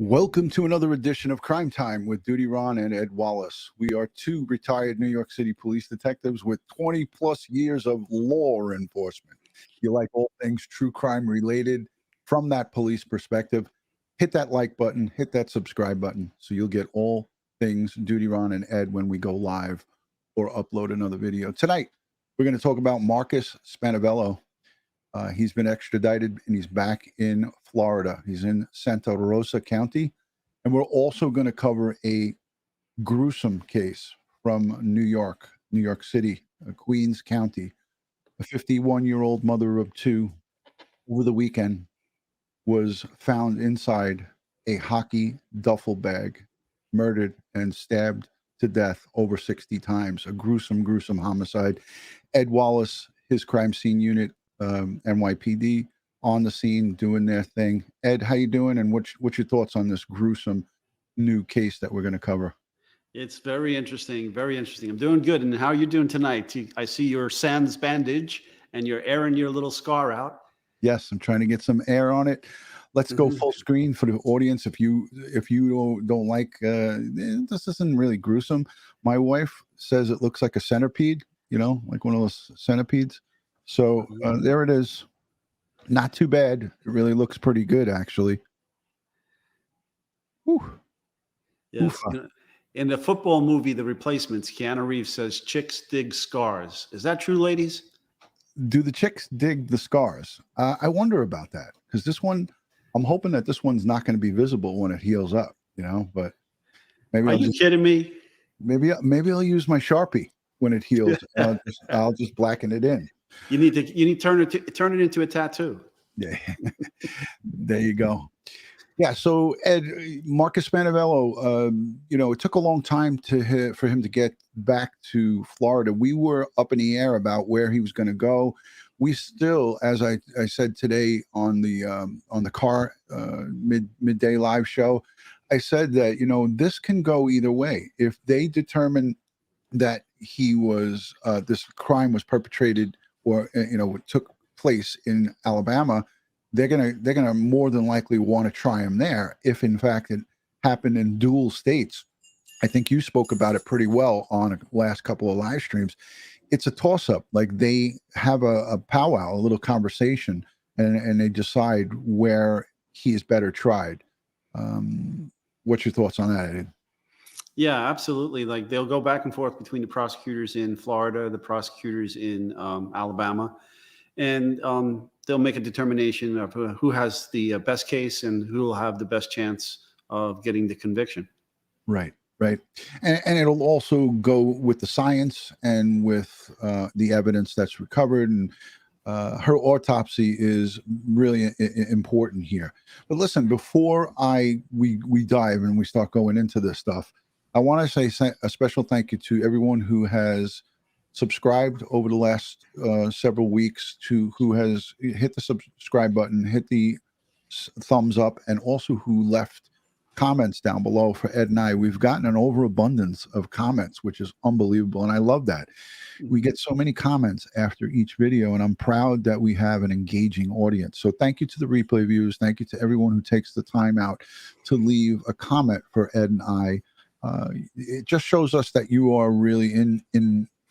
Welcome to another edition of Crime Time with DutyRon and Ed Wallace. We are two retired New York City police detectives with 20 plus years of law enforcement. If you like all things true crime related from that police perspective, hit that like button, hit that subscribe button so you'll get all things DutyRon and Ed when we go live or upload another video. Tonight, we're going to talk about Marcus Spanevelo. He's been extradited and he's back in Florida. He's in Santa Rosa County. And we're also going to cover a gruesome case from New York City, Queens County. A 51-year-old mother of two over the weekend was found inside a hockey duffel bag, murdered and stabbed to death over 60 times. A gruesome, gruesome homicide. Ed Wallace, his crime scene unit, NYPD on the scene doing their thing. Ed, how you doing? And what's your thoughts on this gruesome new case that we're going to cover? It's very interesting. Very interesting. I'm doing good. And how are you doing tonight? I see your sans bandage and you're airing your little scar out. Yes, I'm trying to get some air on it. Let's go full screen for the audience. If you don't like this isn't really gruesome. My wife says it looks like a centipede, like one of those centipedes. So there it is. Not too bad. It really looks pretty good, actually. Whew. Yes. In the football movie, The Replacements, Keanu Reeves says, "Chicks dig scars." Is that true, ladies? Do the chicks dig the scars? I wonder about that, because this one, I'm hoping that this one's not going to be visible when it heals up, but maybe. Are you kidding me? Maybe I'll use my Sharpie when it heals. I'll just blacken it in. You need to turn it into a tattoo. Yeah, there you go. Yeah. So Ed, Marcus Spanevelo, it took a long time for him to get back to Florida. We were up in the air about where he was going to go. We still, as I said today on the car midday live show, I said that this can go either way. If they determine that he was this crime was perpetrated or it took place in Alabama, they're gonna more than likely want to try him there. If in fact it happened in dual states, I think you spoke about it pretty well on the last couple of live streams. It's a toss up. Like they have a powwow, a little conversation, and they decide where he is better tried. What's your thoughts on that, Ed? Yeah, absolutely. Like they'll go back and forth between the prosecutors in Florida, the prosecutors in Alabama, and they'll make a determination of who has the best case and who will have the best chance of getting the conviction. Right. And it'll also go with the science and with the evidence that's recovered. And her autopsy is really important here. But listen, before we dive and we start going into this stuff, I want to say a special thank you to everyone who has subscribed over the last several weeks, who has hit the subscribe button, hit the thumbs up, and also who left comments down below for Ed and I. We've gotten an overabundance of comments, which is unbelievable, and I love that. We get so many comments after each video, and I'm proud that we have an engaging audience. So thank you to the replay viewers. Thank you to everyone who takes the time out to leave a comment for Ed and I. It just shows us that you are really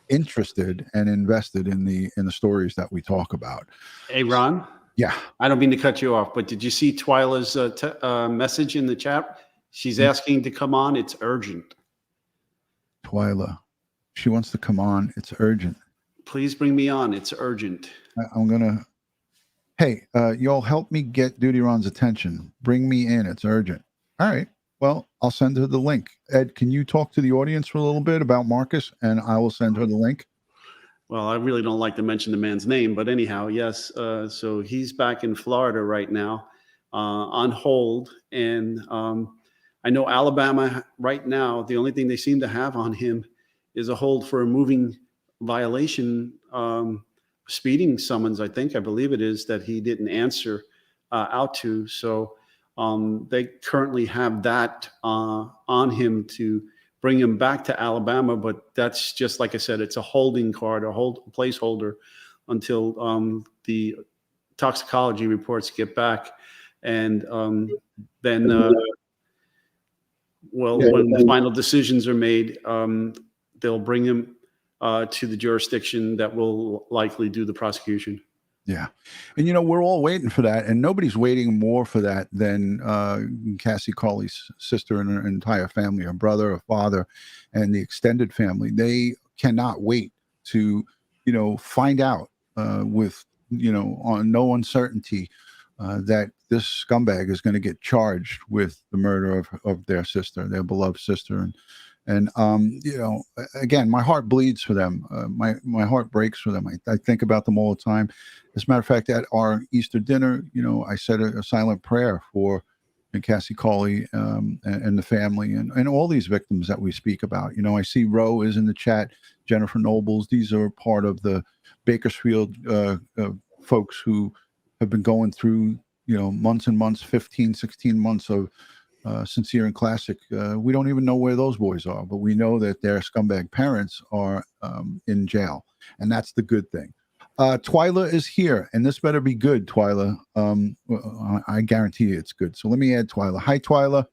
interested and invested in the stories that we talk about. Hey, Ron. Yeah. I don't mean to cut you off, but did you see Twyla's message in the chat? She's asking to come on. It's urgent. Twyla, she wants to come on. It's urgent. Please bring me on. It's urgent. I'm gonna. Hey, y'all help me get DutyRon's attention. Bring me in. It's urgent. All right. Well, I'll send her the link. Ed, can you talk to the audience for a little bit about Marcus, and I will send her the link? Well, I really don't like to mention the man's name, but anyhow, yes. So he's back in Florida right now on hold. And I know Alabama right now, the only thing they seem to have on him is a hold for a moving violation, speeding summons, I believe it is, that he didn't answer out to. So they currently have that on him to bring him back to Alabama, but that's just, like I said, it's a holding card, a placeholder until the toxicology reports get back. And then Well, when the final decisions are made, they'll bring him to the jurisdiction that will likely do the prosecution. Yeah. And, we're all waiting for that. And nobody's waiting more for that than Cassie Carli's sister and her entire family, her brother, her father, and the extended family. They cannot wait to, find out with, on no uncertainty that this scumbag is going to get charged with the murder of their sister, their beloved sister. And again, my heart bleeds for them. My heart breaks for them. I think about them all the time. As a matter of fact, at our Easter dinner, I said a silent prayer for Cassie Carli and the family and all these victims that we speak about. I see Ro is in the chat, Jennifer Nobles. These are part of the Bakersfield folks who have been going through, months and months, 15, 16 months of sincere and classic. We don't even know where those boys are, but we know that their scumbag parents are in jail, and that's the good thing. Twyla is here, and this better be good, Twyla. I guarantee you it's good. So let me add Twyla. Hi, Twyla.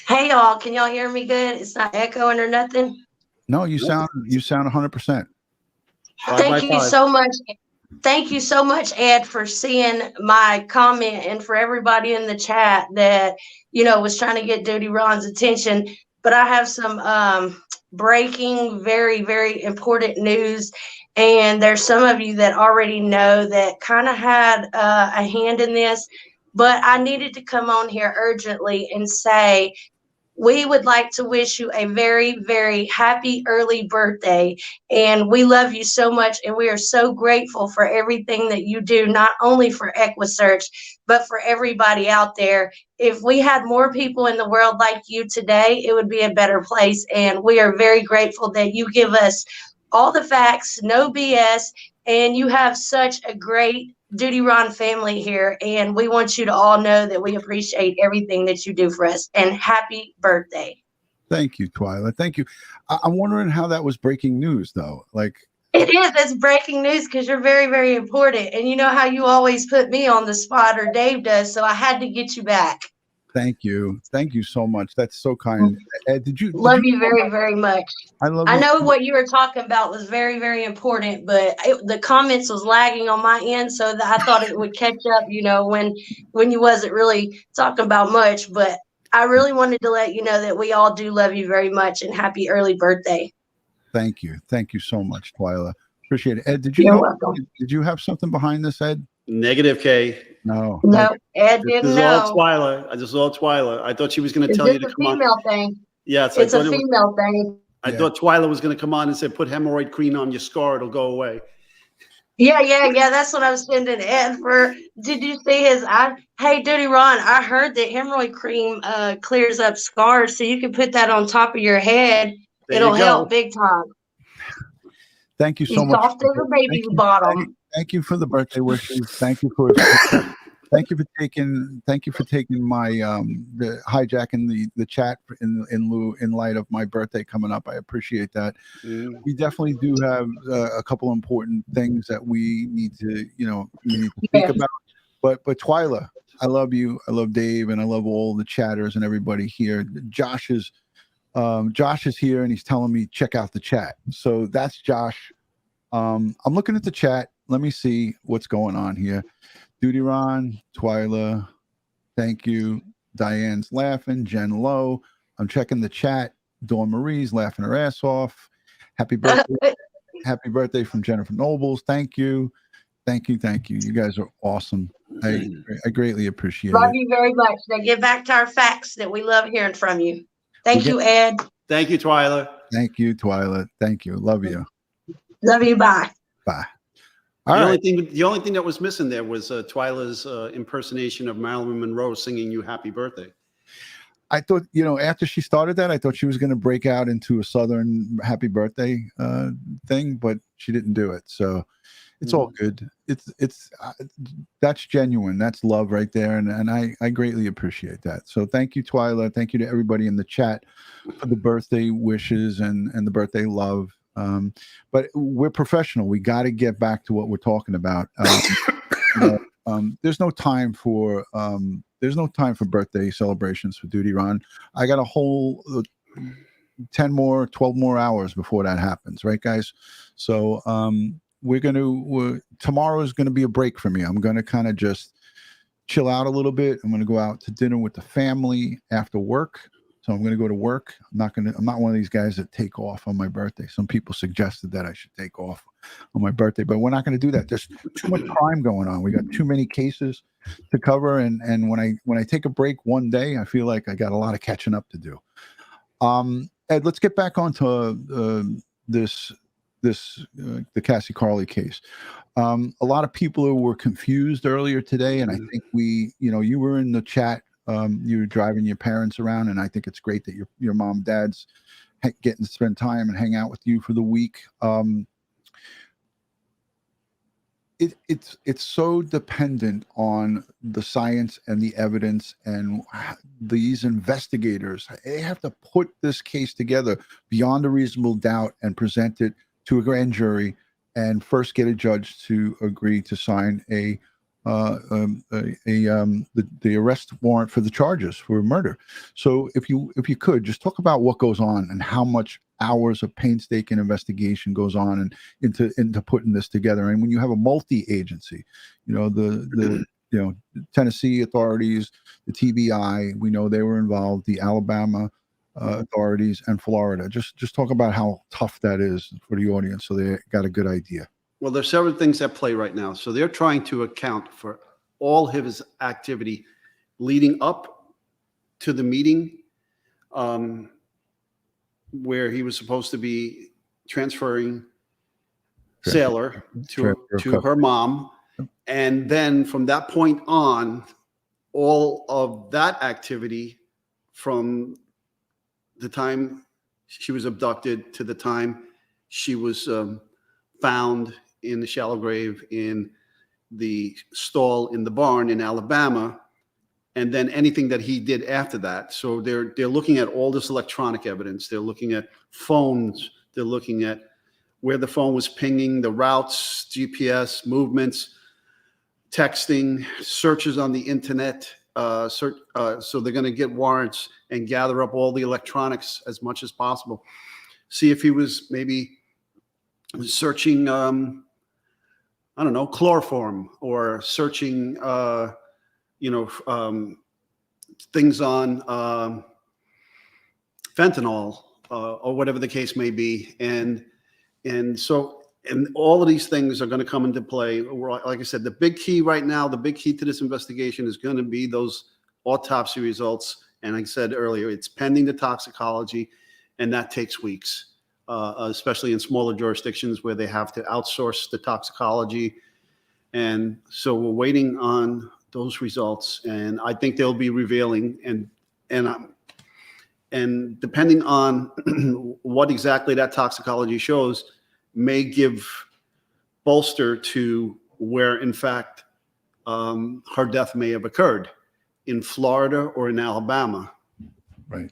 Hey, y'all. Can y'all hear me good? It's not echoing or nothing? No, you sound 100%. Thank you so much. Thank you so much, Ed, for seeing my comment and for everybody in the chat that, was trying to get DutyRon's attention. But I have some breaking, very, very important news. And there's some of you that already know that kind of had a hand in this. But I needed to come on here urgently and say, we would like to wish you a very, very happy early birthday. And we love you so much. And we are so grateful for everything that you do, not only for EquiSearch, but for everybody out there. If we had more people in the world like you today, it would be a better place. And we are very grateful that you give us all the facts, no BS, and you have such a great DutyRon family here, and we want you to all know that we appreciate everything that you do for us. And happy birthday! Thank you, Twyla. Thank you. I'm wondering how that was breaking news, though. Like it is. It's breaking news because you're very, very important, and you know how you always put me on the spot, or Dave does. So I had to get you back. Thank you. Thank you so much. That's so kind. Ed, did you love you very, very much. I love I you. know what you were talking about was very, very important, but the comments was lagging on my end, so that I thought it would catch up, when you wasn't really talking about much. But I really wanted to let you know that we all do love you very much, and happy early birthday. Thank you. Thank you so much, Twyla. Appreciate it. Ed, did You're welcome. Did you have something behind this, Ed? Negative, K. No, Ed didn't know. This is all Twyla. I thought she was going to tell you to come on. It's a female thing. Yes, it's a female thing. I thought Twyla was going to come on and say, put hemorrhoid cream on your scar, it'll go away. Yeah. That's what I was sending Ed for. Did you see his? Hey, DutyRon, I heard that hemorrhoid cream clears up scars, so you can put that on top of your head. It'll help big time. Thank you so much. Soft as a baby bottom. Thank you for the birthday wishes. Thank you for taking my the hijacking the chat in light of my birthday coming up. I appreciate that. We definitely do have a couple important things that we need to speak about. But Twyla, I love you. I love Dave, and I love all the chatters and everybody here. Josh is here, and he's telling me check out the chat. So that's Josh. I'm looking at the chat. Let me see what's going on here. DutyRon, Twyla, thank you. Diane's laughing. Jen Lowe. I'm checking the chat. Dawn Marie's laughing her ass off. Happy birthday. Happy birthday from Jennifer Nobles. Thank you. Thank you. You guys are awesome. I greatly appreciate it. Love you very much. Now get back to our facts that we love hearing from you. Thank you, Ed. Thank you, Twyla. Thank you, Twyla. Thank you. Love you. Love you. Bye. Bye. The only thing that was missing there was Twyla's impersonation of Marilyn Monroe singing you happy birthday. I thought, after she started that, I thought she was going to break out into a Southern happy birthday thing, but she didn't do it. So it's all good. That's genuine. That's love right there. And I greatly appreciate that. So thank you, Twyla. Thank you to everybody in the chat for the birthday wishes and the birthday love. But we're professional. We got to get back to what we're talking about. there's no time for birthday celebrations for Duty-Ron. I got a whole 10 more, 12 more hours before that happens, right, guys? So tomorrow is going to be a break for me. I'm going to kind of just chill out a little bit. I'm going to go out to dinner with the family after work. So I'm going to go to work. I'm not one of these guys that take off on my birthday. Some people suggested that I should take off on my birthday, but we're not going to do that. There's too much crime going on. We got too many cases to cover. And when I take a break one day, I feel like I got a lot of catching up to do. Ed, let's get back onto the Cassie Carli case. A lot of people who were confused earlier today, and I think you were in the chat. You were driving your parents around, and I think it's great that your mom and dad's getting to spend time and hang out with you for the week. It's so dependent on the science and the evidence, and these investigators, they have to put this case together beyond a reasonable doubt and present it to a grand jury, and first get a judge to agree to sign the arrest warrant for the charges for murder. So if you could just talk about what goes on and how much hours of painstaking investigation goes on and into putting this together. And when you have a multi-agency, the Tennessee authorities, the TBI, we know they were involved, the Alabama authorities, and Florida. Just talk about how tough that is for the audience, so they got a good idea. Well, there's several things at play right now. So they're trying to account for all his activity leading up to the meeting where he was supposed to be transferring Sailor to her mom. And then from that point on, all of that activity from the time she was abducted to the time she was found in the shallow grave in the stall in the barn in Alabama, and then anything that he did after that. So they're looking at all this electronic evidence. They're looking at phones. They're looking at where the phone was pinging, the routes, GPS, movements, texting, searches on the internet. So they're going to get warrants and gather up all the electronics as much as possible. See if he was maybe searching, I don't know, chloroform, or searching, things on fentanyl or whatever the case may be. And all of these things are going to come into play. Like I said, the big key right now, the big key to this investigation is going to be those autopsy results. And like I said earlier, it's pending the toxicology, and that takes weeks. Especially in smaller jurisdictions where they have to outsource the toxicology. And so we're waiting on those results, and I think they'll be revealing, and depending on what exactly that toxicology shows may give bolster to where in fact her death may have occurred, in Florida or in Alabama. Right.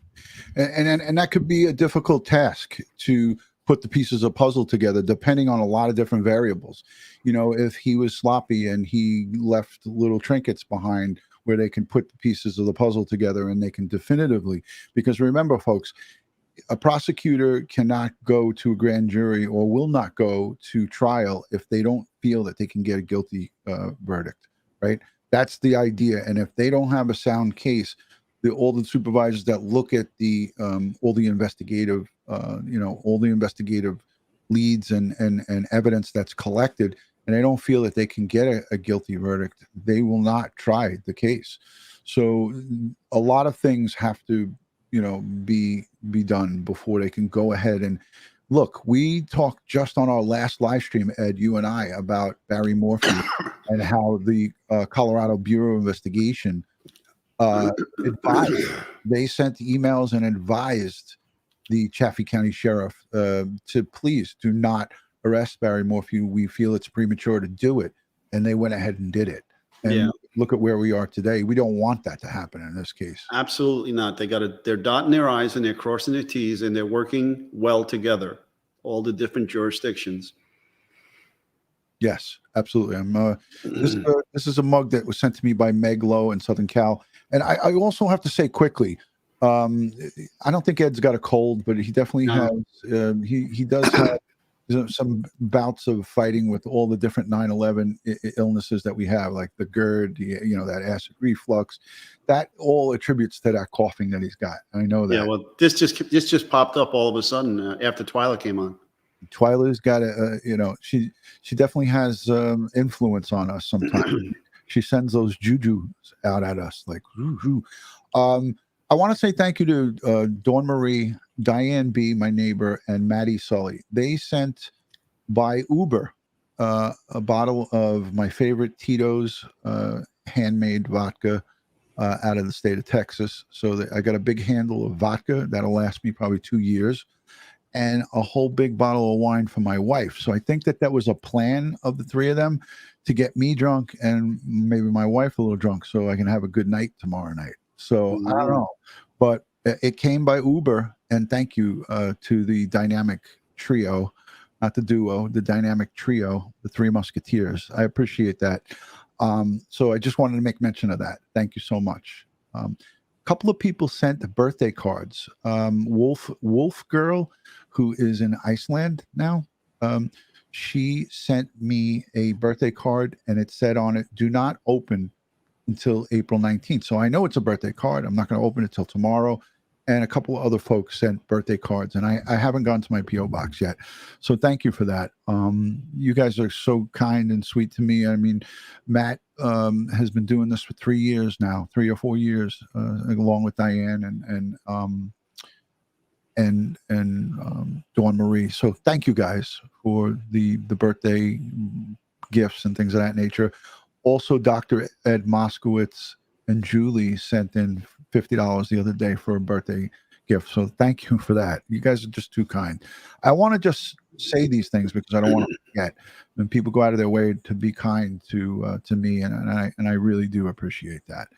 And that could be a difficult task to put the pieces of puzzle together, depending on a lot of different variables. If he was sloppy and he left little trinkets behind where they can put the pieces of the puzzle together and they can definitively, because remember, folks, a prosecutor cannot go to a grand jury or will not go to trial if they don't feel that they can get a guilty verdict, right? That's the idea. And if they don't have a sound case, all the supervisors that look at all the investigative leads and evidence that's collected, and they don't feel that they can get a guilty verdict, they will not try the case. So a lot of things have to, be done before they can go ahead. And look, we talked just on our last live stream, Ed, you and I, about Barry Morphy and how the Colorado Bureau of Investigation advised. They sent emails and advised the Chaffee County Sheriff to please do not arrest Barry Morphy. We feel it's premature to do it, and they went ahead and did it. And look at where we are today. We don't want that to happen in this case. Absolutely not. They're dotting their I's and they're crossing their T's, and they're working well together, all the different jurisdictions. Yes, absolutely. This is a mug that was sent to me by Meg Lowe in Southern Cal, and I also have to say quickly, I don't think Ed's got a cold, but he definitely has. He does have some bouts of fighting with all the different 9/11 illnesses that we have, like the GERD, that acid reflux. That all attributes to that coughing that he's got. I know that. Yeah, well, this just popped up all of a sudden after Twyla came on. Twyla's got she definitely has influence on us sometimes. She sends those juju out at us like. I want to say thank you to Dawn Marie, Diane B, my neighbor, and Maddie Sully. They sent by Uber a bottle of my favorite Tito's handmade vodka out of the state of Texas. So I got a big handle of vodka that'll last me probably 2 years, and a whole big bottle of wine for my wife. So I think that was a plan of the three of them to get me drunk and maybe my wife a little drunk so I can have a good night tomorrow night. So I don't know, but it came by Uber, and thank you to the dynamic trio, not the duo, the dynamic trio, the Three Musketeers. I appreciate that. So I just wanted to make mention of that. Thank you so much. A couple of people sent the birthday cards. Wolf Girl, who is in Iceland now, she sent me a birthday card, and it said on it, "Do not open until April 19th." So I know it's a birthday card. I'm not going to open it till tomorrow. And a couple of other folks sent birthday cards, and I haven't gone to my P.O. box yet. So thank you for that. You guys are so kind and sweet to me. I mean, Matt has been doing this for 3 years now, 3 or 4 years, along with Diane and Dawn Marie. So thank you guys for the birthday gifts and things of that nature. Also, Dr. Ed Moskowitz and Julie sent in $50 the other day for a birthday gift. So thank you for that. You guys are just too kind. I want to just say these things because I don't want to forget. When people go out of their way to be kind to me, and I really do appreciate that.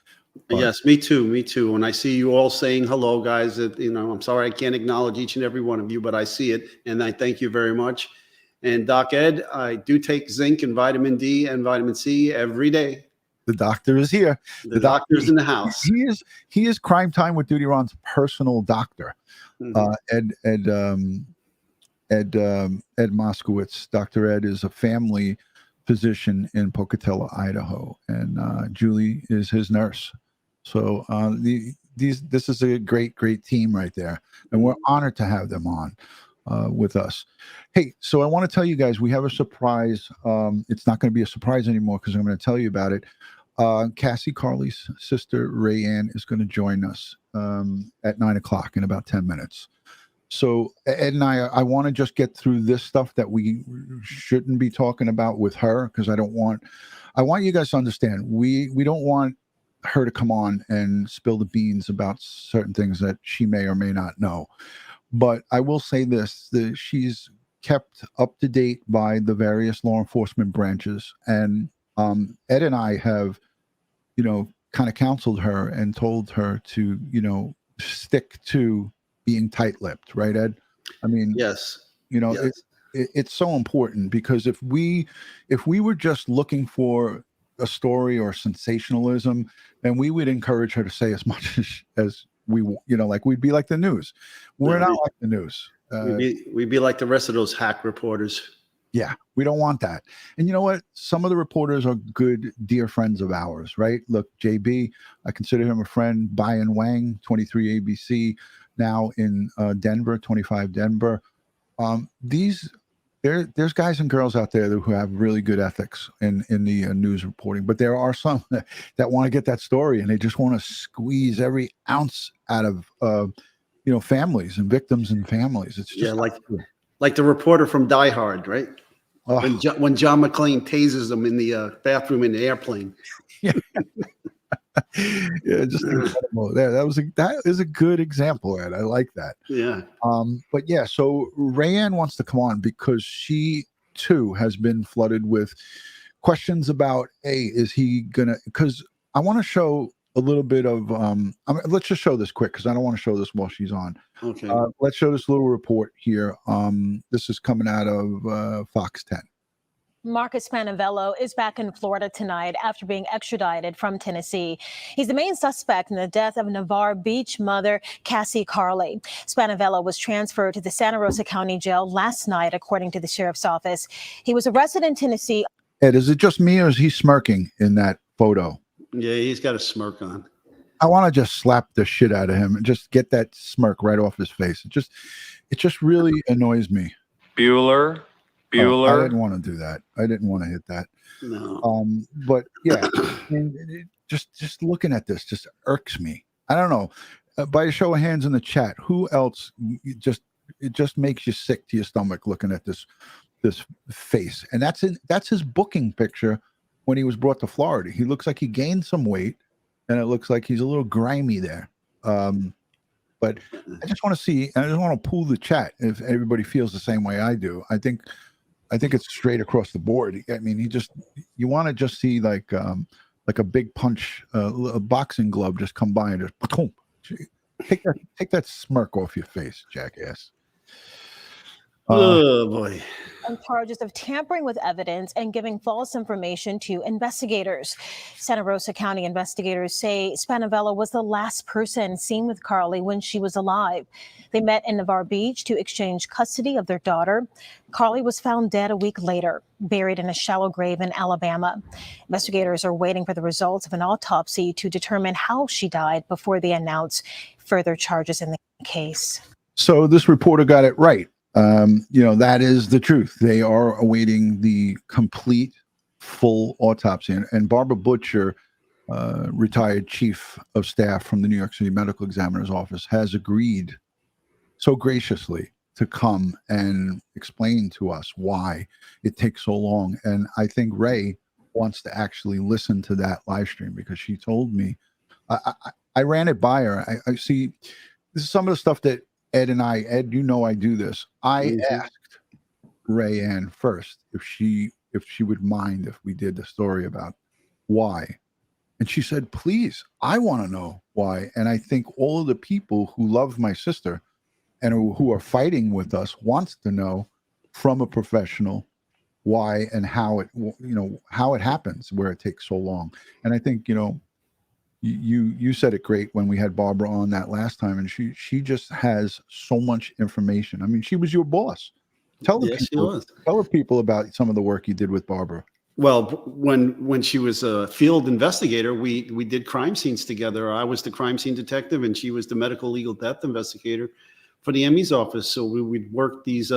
But, yes, me too. Me too. When I see you all saying hello, guys, I'm sorry I can't acknowledge each and every one of you, but I see it, and I thank you very much. And Doc Ed, I do take zinc and vitamin D and vitamin C every day. The doctor is here. The doctor's in the house. He is Crime Time with DutyRon's personal doctor. Mm-hmm. Ed Moskowitz. Dr. Ed is a family physician in Pocatello, Idaho, and Julie is his nurse. So this is a great team right there, and we're honored to have them on with us. Hey, so I want to tell you guys we have a surprise. It's not going to be a surprise anymore because I'm going to tell you about it. Cassie Carli's sister Rayanne is going to join us at 9 o'clock in about 10 minutes. So Ed and I want to just get through this stuff that we shouldn't be talking about with her, because I want you guys to understand we don't want her to come on and spill the beans about certain things that she may or may not know. But I will say this, that she's kept up to date by the various law enforcement branches. And Ed and I have, kind of counseled her and told her to, stick to being tight-lipped, right, Ed? I mean, yes. Yes. It's so important, because if we were just looking for a story or sensationalism, then we would encourage her to say as much as we, like we'd be like the news. We're not like the news. We'd be like the rest of those hack reporters. Yeah, we don't want that. And you know what? Some of the reporters are good, dear friends of ours, right? Look, JB, I consider him a friend. Bayan Wang, 23 ABC, now in Denver, 25 Denver. There's guys and girls out there who have really good ethics in the news reporting, but there are some that want to get that story, and they just want to squeeze every ounce out of families and victims and families. It's just like the reporter from Die Hard, right? When John McClane tases them in the bathroom in the airplane. Yeah. Yeah, just incredible. That is a good example, Ed. I like that. Yeah. But yeah, so Rayanne wants to come on because she too has been flooded with questions about is he gonna? Because I want to show a little bit of. Let's just show this quick because I don't want to show this while she's on. Okay. Let's show this little report here. This is coming out of Fox 10. Marcus Spanevelo is back in Florida tonight after being extradited from Tennessee. He's the main suspect in the death of Navarre Beach mother Cassie Carli. Spanevelo was transferred to the Santa Rosa County Jail last night, according to the sheriff's office. He was arrested in Tennessee. Ed, is it just me or is he smirking in that photo? Yeah, he's got a smirk on. I want to just slap the shit out of him and just get that smirk right off his face. It just really annoys me. Bueller. I didn't want to do that. I didn't want to hit that. No. But yeah, just looking at this just irks me. I don't know. By a show of hands in the chat, who else it just makes you sick to your stomach looking at this face? And that's his booking picture when he was brought to Florida. He looks like he gained some weight, and it looks like he's a little grimy there. But I just want to see, and I just want to pool the chat if everybody feels the same way I do. I think it's straight across the board. I mean, you want to just see like a big punch, a boxing glove just come by and just boom, take that smirk off your face, jackass. Oh boy. On charges of tampering with evidence and giving false information to investigators. Santa Rosa County investigators say Spanevelo was the last person seen with Carli when she was alive. They met in Navarre Beach to exchange custody of their daughter. Carli was found dead a week later, buried in a shallow grave in Alabama. Investigators are waiting for the results of an autopsy to determine how she died before they announce further charges in the case. So this reporter got it right. That is the truth. They are awaiting the complete, full autopsy. And Barbara Butcher, retired chief of staff from the New York City Medical Examiner's Office, has agreed so graciously to come and explain to us why it takes so long. And I think Ray wants to actually listen to that live stream, because she told me, I ran it by her. I see, this is some of the stuff that Ed, you know I do this. I asked Ray Ann first if she would mind if we did the story about why. And she said, please, I want to know why. And I think all of the people who love my sister and who are fighting with us wants to know from a professional why and how it happens, where it takes so long. And I think, you said it great when we had Barbara on that last time, and she just has so much information. I mean, she was your boss. Tell the people about some of the work you did with Barbara. Well, when she was a field investigator, we did crime scenes together. I was the crime scene detective, and she was the medical legal death investigator for the ME's office. So we would work these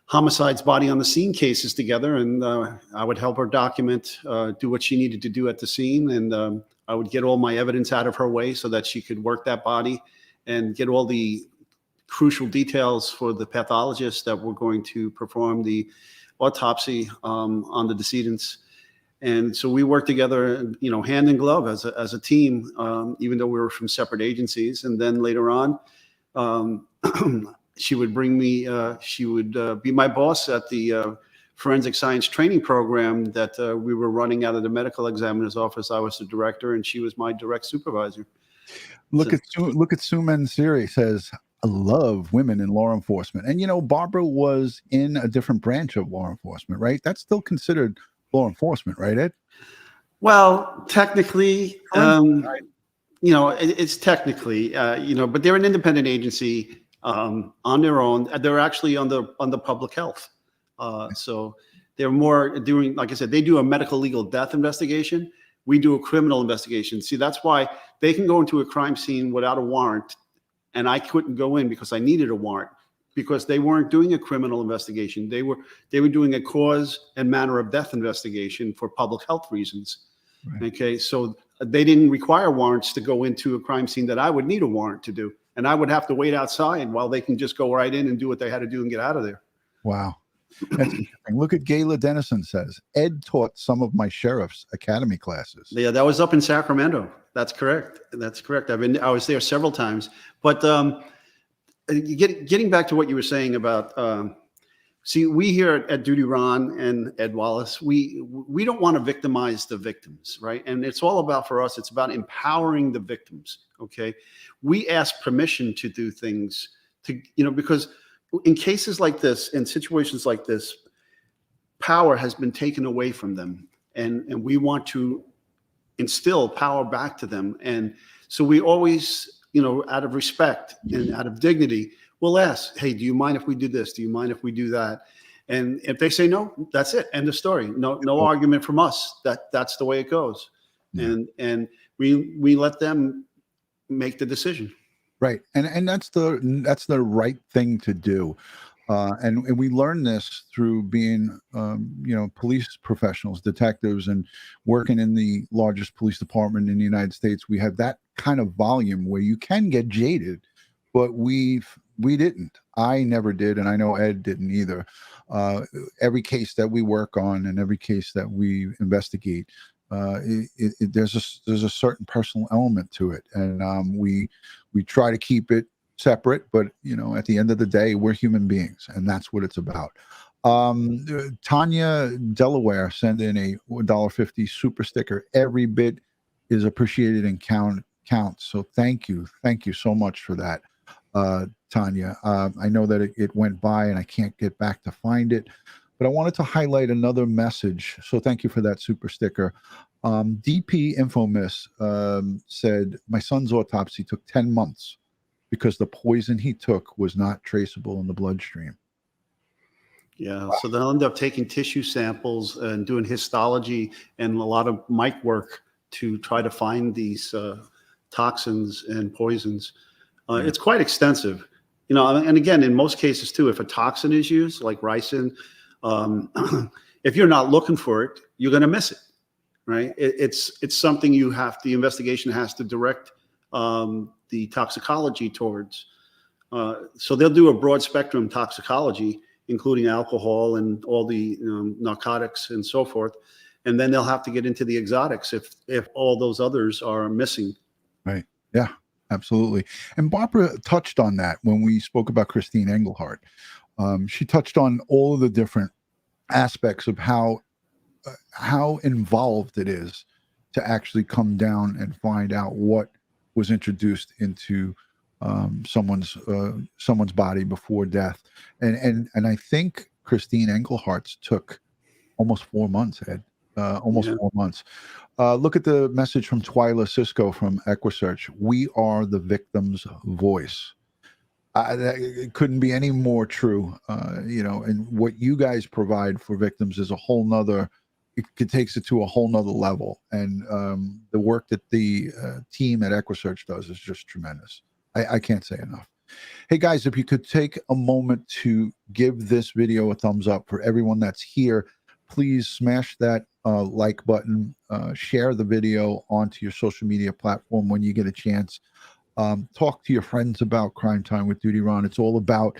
homicides, body on the scene cases together, and I would help her document, do what she needed to do at the scene, and I would get all my evidence out of her way so that she could work that body and get all the crucial details for the pathologists that were going to perform the autopsy on the decedents. And so we worked together, hand in glove as a team, even though we were from separate agencies. And then later on, she would bring me, she would be my boss at the forensic science training program that we were running out of the medical examiner's office. I was the director, and she was my direct supervisor. Look at Suman Siri says, I love women in law enforcement. And Barbara was in a different branch of law enforcement, right? That's still considered law enforcement, right, Ed? Well, technically, it's technically, but they're an independent agency on their own. They're actually on the public health. So they're more doing, like I said, they do a medical legal death investigation. We do a criminal investigation. See, that's why they can go into a crime scene without a warrant, and I couldn't go in because I needed a warrant, because they weren't doing a criminal investigation. They were doing a cause and manner of death investigation for public health reasons. Right. Okay, so they didn't require warrants to go into a crime scene that I would need a warrant to do, and I would have to wait outside while they can just go right in and do what they had to do and get out of there. Wow. That's interesting. Look at Gayla Dennison says, Ed taught some of my sheriff's academy classes. Yeah, that was up in Sacramento. That's correct. I was there several times. But getting back to what you were saying about, see, we here at DutyRon and Ed Wallace, we don't want to victimize the victims, right? And it's all about, for us, it's about empowering the victims. Okay, we ask permission to do things because in cases like this, in situations like this, power has been taken away from them, and we want to instill power back to them. And so we always, out of respect and out of dignity, we'll ask, hey, do you mind if we do this? Do you mind if we do that? And if they say no, that's it. End of story. No argument from us. That's the way it goes. Yeah. And we let them make the decision. Right. And that's the right thing to do. And we learn this through being, police professionals, detectives, and working in the largest police department in the United States. We have that kind of volume where you can get jaded, but we didn't. I never did, and I know Ed didn't either. Every case that we work on and every case that we investigate, there's a certain personal element to it, and we try to keep it separate, but at the end of the day, we're human beings, and that's what it's about. Tanya Delaware sent in a $1.50 super sticker. Every bit is appreciated and counts. So thank you so much for that, Tanya. I know that it went by and I can't get back to find it, but I wanted to highlight another message. So thank you for that super sticker. DP Infomiss said, my son's autopsy took 10 months because the poison he took was not traceable in the bloodstream. Yeah, so they'll end up taking tissue samples and doing histology and a lot of mic work to try to find these toxins and poisons. It's quite extensive, and again, in most cases too, if a toxin is used, like ricin, if you're not looking for it, you're going to miss it, right? It's something the investigation has to direct the toxicology towards. So they'll do a broad spectrum toxicology, including alcohol and all the narcotics and so forth. And then they'll have to get into the exotics if all those others are missing. Right. Yeah, absolutely. And Barbara touched on that when we spoke about Christine Engelhardt. She touched on all of the different aspects of how involved it is to actually come down and find out what was introduced into someone's body before death, and I think Christine Engelhardt's took almost 4 months, Ed. Almost 4 months. Look at the message from Twyla Cisco from Equisearch. We are the victim's voice. It couldn't be any more true. And what you guys provide for victims is a whole nother. It takes it to a whole nother level, and the work that the team at Equisearch does is just tremendous. I can't say enough. Hey guys, if you could take a moment to give this video a thumbs up for everyone that's here, please smash that like button, share the video onto your social media platform when you get a chance. Talk to your friends about Crime Time with DutyRon. It's all about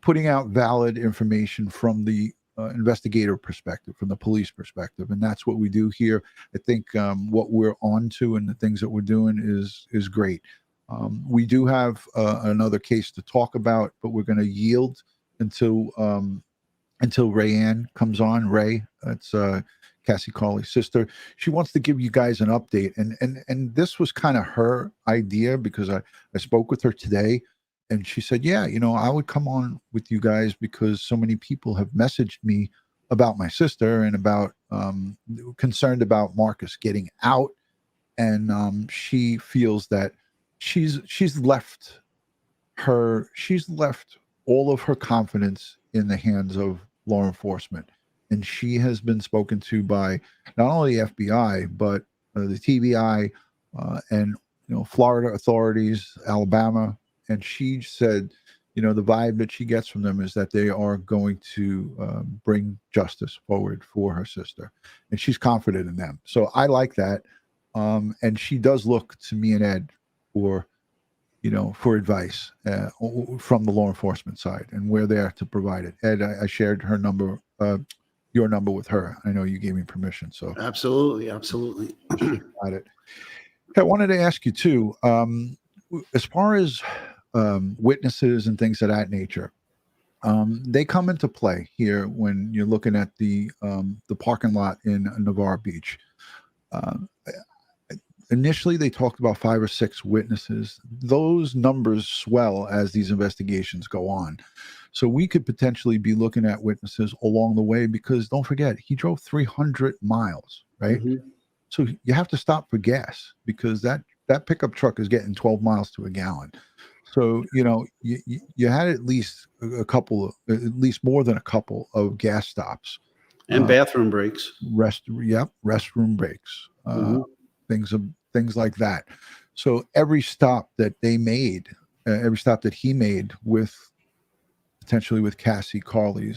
putting out valid information from the investigator perspective, from the police perspective, and that's what we do here. I think what we're on to and the things that we're doing is great. We do have another case to talk about, but we're going to yield until Rayanne comes on. Ray, that's Cassie Carli's sister. She wants to give you guys an update, and this was kind of her idea, because I spoke with her today. And she said, yeah, I would come on with you guys because so many people have messaged me about my sister and about concerned about Marcus getting out. And she feels that she's left all of her confidence in the hands of law enforcement. And she has been spoken to by not only the FBI, but the TBI and Florida authorities, Alabama. And she said, the vibe that she gets from them is that they are going to bring justice forward for her sister. And she's confident in them. So I like that. And she does look to me and Ed for advice from the law enforcement side. And we're there to provide it. Ed, I shared her number, your number with her. I know you gave me permission. So Absolutely. Got it. I wanted to ask you too, as far as witnesses and things of that nature, they come into play here when you're looking at the parking lot in Navarre Beach. Initially, they talked about 5 or 6 witnesses. Those numbers swell as these investigations go on. So we could potentially be looking at witnesses along the way, because don't forget, he drove 300 miles, right? Mm-hmm. So you have to stop for gas, because that pickup truck is getting 12 miles to a gallon. So, you had at least at least more than a couple of gas stops. And bathroom breaks. Restroom breaks. Mm-hmm. Things like that. So every stop that they made, every stop that he made potentially with Cassie Carli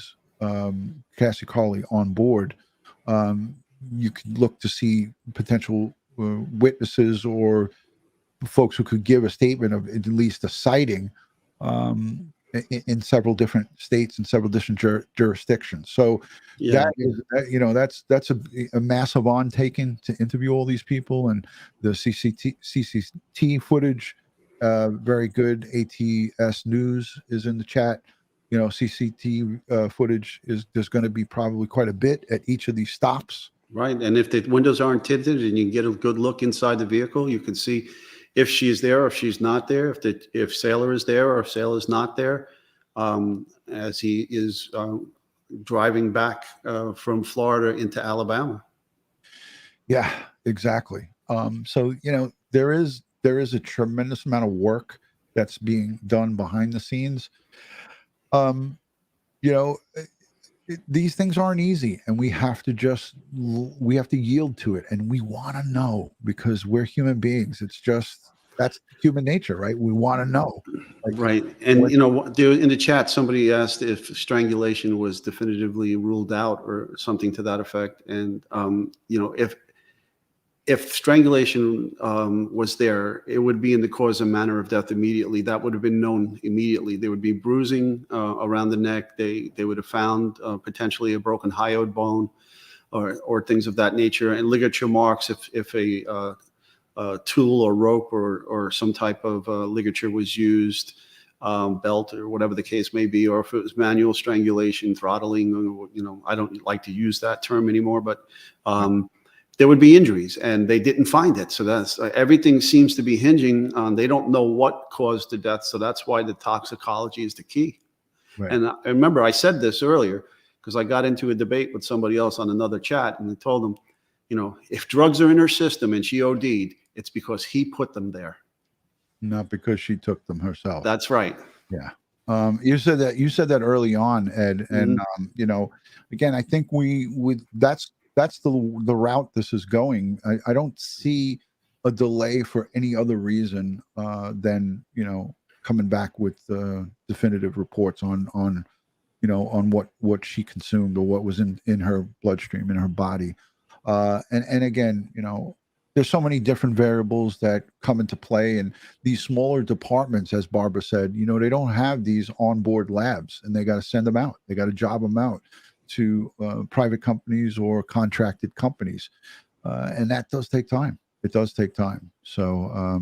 on board, you could look to see potential witnesses or folks who could give a statement of at least a sighting in several different states and several different jurisdictions. So that is that's a massive undertaking to interview all these people. And the CCT footage, very good. ATS News is in the chat. CCT footage there's going to be probably quite a bit at each of these stops. Right, and if the windows aren't tinted and you can get a good look inside the vehicle, you can see if she's there or if she's not there, if Sailor is there or if Sailor is not there, as he is driving back from Florida into Alabama. Yeah, exactly. So there is a tremendous amount of work that's being done behind the scenes. These things aren't easy, and we have to yield to it, and we want to know, because we're human beings. That's human nature, right? We want to know. Right. And in the chat, somebody asked if strangulation was definitively ruled out or something to that effect. And if strangulation was there, it would be in the cause and manner of death immediately. That would have been known immediately. There would be bruising around the neck. They would have found potentially a broken hyoid bone or things of that nature, and ligature marks if a tool or rope or some type of ligature was used, belt or whatever the case may be, or if it was manual strangulation, throttling. I don't like to use that term anymore, but there would be injuries, and they didn't find it. So that's everything seems to be hinging on, they don't know what caused the death. So that's why the toxicology is the key. Right. And I remember I said this earlier because I got into a debate with somebody else on another chat, and I told them, if drugs are in her system and she OD'd, it's because he put them there. Not because she took them herself. That's right. Yeah. You said that early on, Ed, and again, I think that's the route this is going. I don't see a delay for any other reason than coming back with definitive reports on what she consumed or what was in her bloodstream, in her body. And again, there's so many different variables that come into play, and these smaller departments, as Barbara said, they don't have these onboard labs, and they got to send them out. They got to job them out to private companies or contracted companies. And that does take time. It does take time. So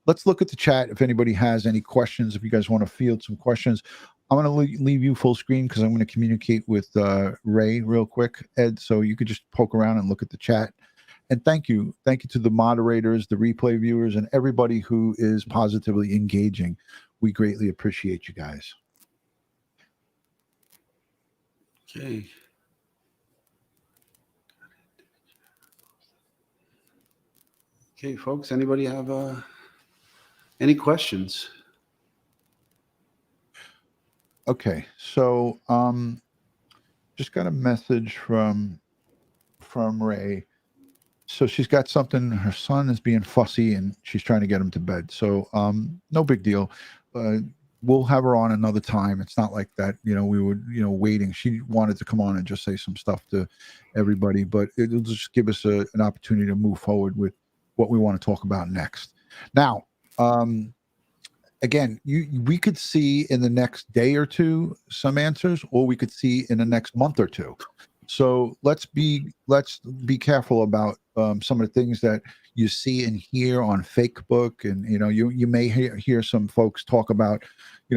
let's look at the chat. If anybody has any questions, if you guys want to field some questions, I'm going to leave you full screen because I'm going to communicate with Ray real quick, Ed, so you could just poke around and look at the chat. And thank you to the moderators, the replay viewers, and everybody who is positively engaging. We greatly appreciate you guys. Okay. Okay, folks, anybody have any questions? Okay, so just got a message from Ray. So she's got something, her son is being fussy and she's trying to get him to bed. So no big deal. We'll have her on another time. It's not like that, we would, waiting. She wanted to come on and just say some stuff to everybody, but it'll just give us an opportunity to move forward with what we want to talk about next. Now, again, we could see in the next day or two some answers, or we could see in the next month or two. So let's be careful about some of the things that you see and hear on Facebook, and you may hear some folks talk about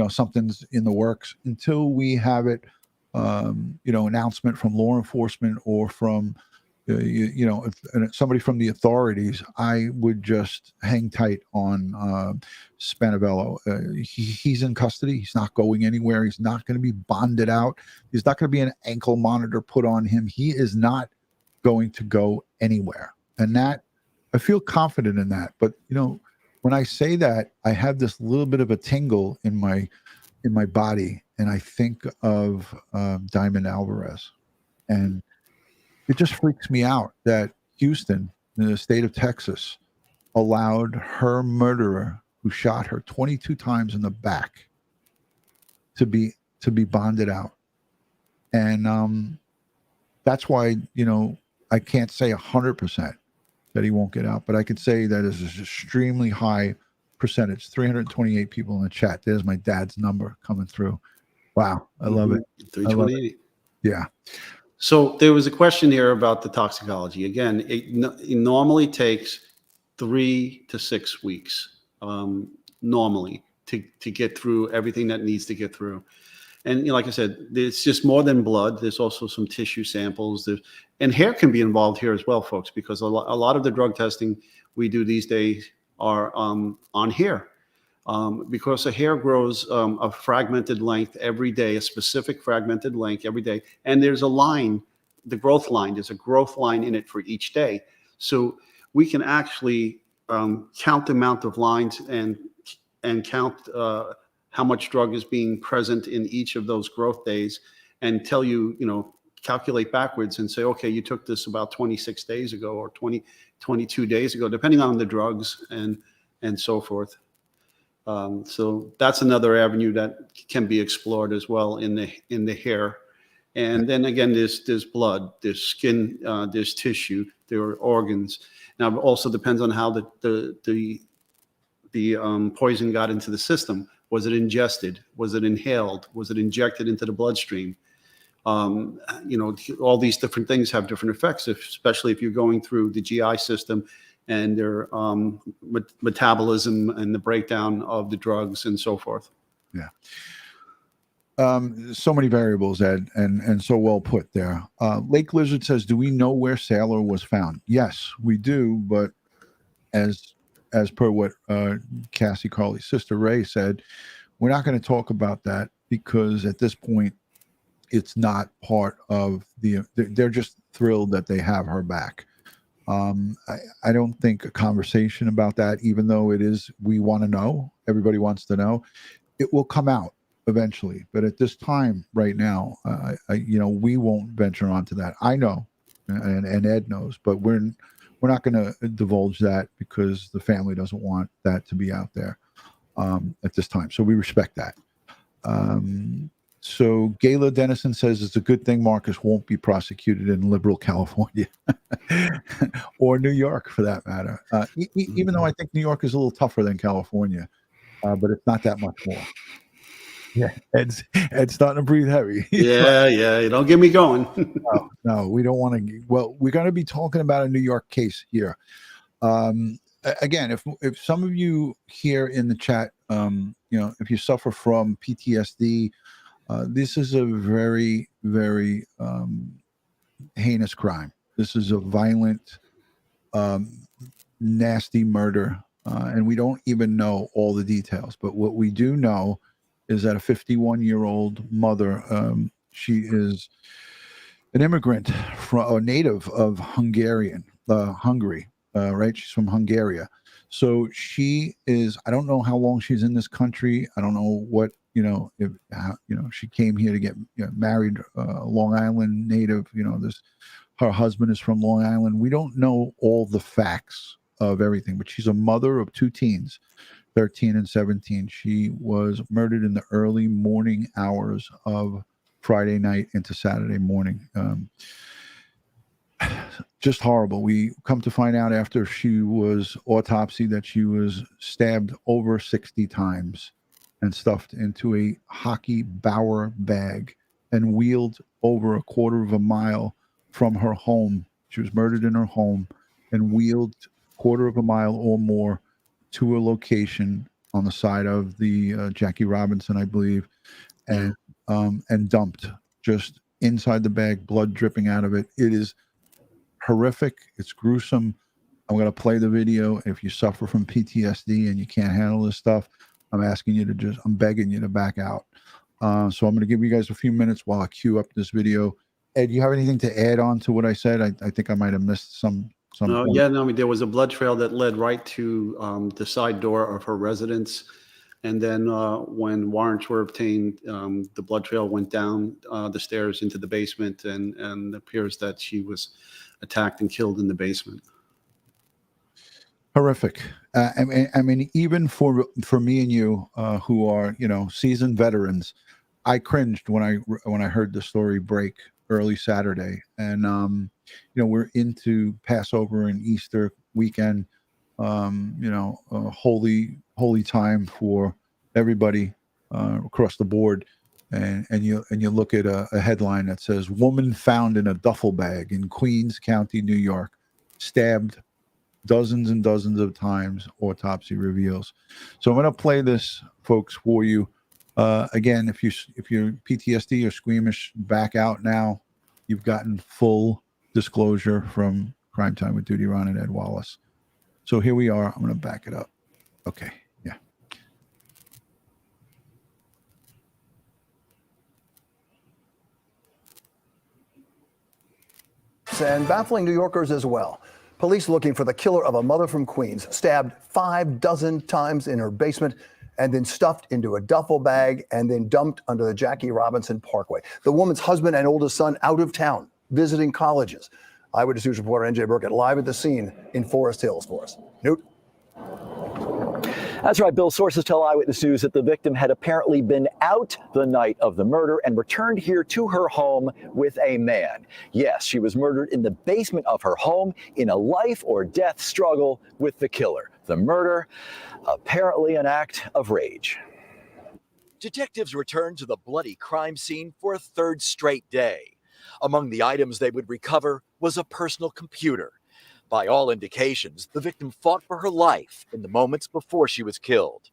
something's in the works until we have it announcement from law enforcement or from you know, if somebody from the authorities, I would just hang tight on Spanevelo. He's in custody. He's not going anywhere. He's not going to be bonded out. There's not going to be an ankle monitor put on him. He is not going to go anywhere. And that, I feel confident in that. But, you know, when I say that, I have this little bit of a tingle in my body, and I think of Diamond Alvarez. And it just freaks me out that Houston, in the state of Texas, allowed her murderer, who shot her 22 times in the back, to be bonded out. And that's why, you know, I can't say 100% that he won't get out, but I could say that is an extremely high percentage. 328 people in the chat. There's my dad's number coming through. Wow, I love it. 328. Yeah. So there was a question here about the toxicology. Again, it normally takes 3 to 6 weeks normally to get through everything that needs to get through. And, you know, like I said, it's just more than blood. There's also some tissue samples. And hair can be involved here as well, folks, because a lot of the drug testing we do these days are on hair. Because the hair grows a fragmented length every day, a specific fragmented length every day. And there's a line, the growth line, there's a growth line in it for each day. So we can actually count the amount of lines and count how much drug is being present in each of those growth days, and tell you, you know, calculate backwards and say, okay, you took this about 26 days ago or 22 days ago, depending on the drugs and so forth. So that's another avenue that can be explored as well in the hair. And then again, there's blood, there's skin, there's tissue, there are organs. Now, it also depends on how the poison got into the system. Was it ingested? Was it inhaled? Was it injected into the bloodstream? You know, all these different things have different effects, especially if you're going through the GI system and their metabolism and the breakdown of the drugs and so forth. Yeah. So many variables, Ed, and so well put there. Lake Lizard says, do we know where Sailor was found? Yes, we do, but as per what Cassie Carli's sister Ray said, we're not going to talk about that because at this point, it's not part of they're just thrilled that they have her back. I don't think a conversation about that, even though it is, we want to know, everybody wants to know, it will come out eventually. But at this time right now, you know, we won't venture onto that. I know, and Ed knows, but we're not going to divulge that because the family doesn't want that to be out there at this time. So we respect that. So Gayla Dennison says it's a good thing Marcus won't be prosecuted in liberal California or New York for that matter. Even though I think New York is a little tougher than California, but it's not that much more. Yeah, Ed's starting to breathe heavy. Yeah, you don't get me going. No, we don't want to. Well, we're going to be talking about a New York case here. Again, if some of you here in the chat, you know, if you suffer from PTSD, this is a very, very heinous crime. This is a violent, nasty murder, and we don't even know all the details. But what we do know is that a 51-year-old mother, she is an immigrant from a native of Hungary, right? She's from Hungary. So she is, I don't know how long she's in this country. I don't know what, you know, if, you know, she came here to get married, Long Island native, you know, her husband is from Long Island. We don't know all the facts of everything, but she's a mother of 2 teens, 13 and 17. She was murdered in the early morning hours of Friday night into Saturday morning. Just horrible. We come to find out after she was autopsied that she was stabbed over 60 times and stuffed into a hockey Bauer bag and wheeled over a quarter of a mile from her home. She was murdered in her home and wheeled a quarter of a mile or more to a location on the side of the Jackie Robinson, I believe, and dumped just inside the bag, blood dripping out of it. It is horrific. It's gruesome. I'm going to play the video. If you suffer from PTSD and you can't handle this stuff, I'm begging you to back out. So I'm going to give you guys a few minutes while I queue up this video. Ed, you have anything to add on to what I said? I think I might have missed some. No, yeah, no, I mean, there was a blood trail that led right to the side door of her residence. And then when warrants were obtained, the blood trail went down the stairs into the basement, and it appears that she was attacked and killed in the basement. Horrific. I mean, even for me and you, who are, you know, seasoned veterans, I cringed when I heard the story break early Saturday. And you know, we're into Passover and Easter weekend. You know, holy time for everybody across the board. And you look at a headline that says "Woman found in a duffel bag in Queens County, New York, stabbed dozens and dozens of times, autopsy reveals." So I'm going to play this, folks, for you. Again, if you're PTSD or squeamish, back out now. You've gotten full disclosure from Crime Time with DutyRon and Ed Wallace. So here we are. I'm going to back it up. Okay. Yeah. And baffling New Yorkers as well. Police looking for the killer of a mother from Queens, stabbed 6 times in her basement and then stuffed into a duffel bag and then dumped under the Jackie Robinson Parkway. The woman's husband and oldest son out of town, visiting colleges. Eyewitness News reporter NJ Burkett live at the scene in Forest Hills for us. Newt? That's right, Bill. Sources tell Eyewitness News that the victim had apparently been out the night of the murder and returned here to her home with a man. Yes, she was murdered in the basement of her home in a life or death struggle with the killer. The murder, apparently an act of rage. Detectives returned to the bloody crime scene for a third straight day. Among the items they would recover was a personal computer. By all indications, the victim fought for her life in the moments before she was killed.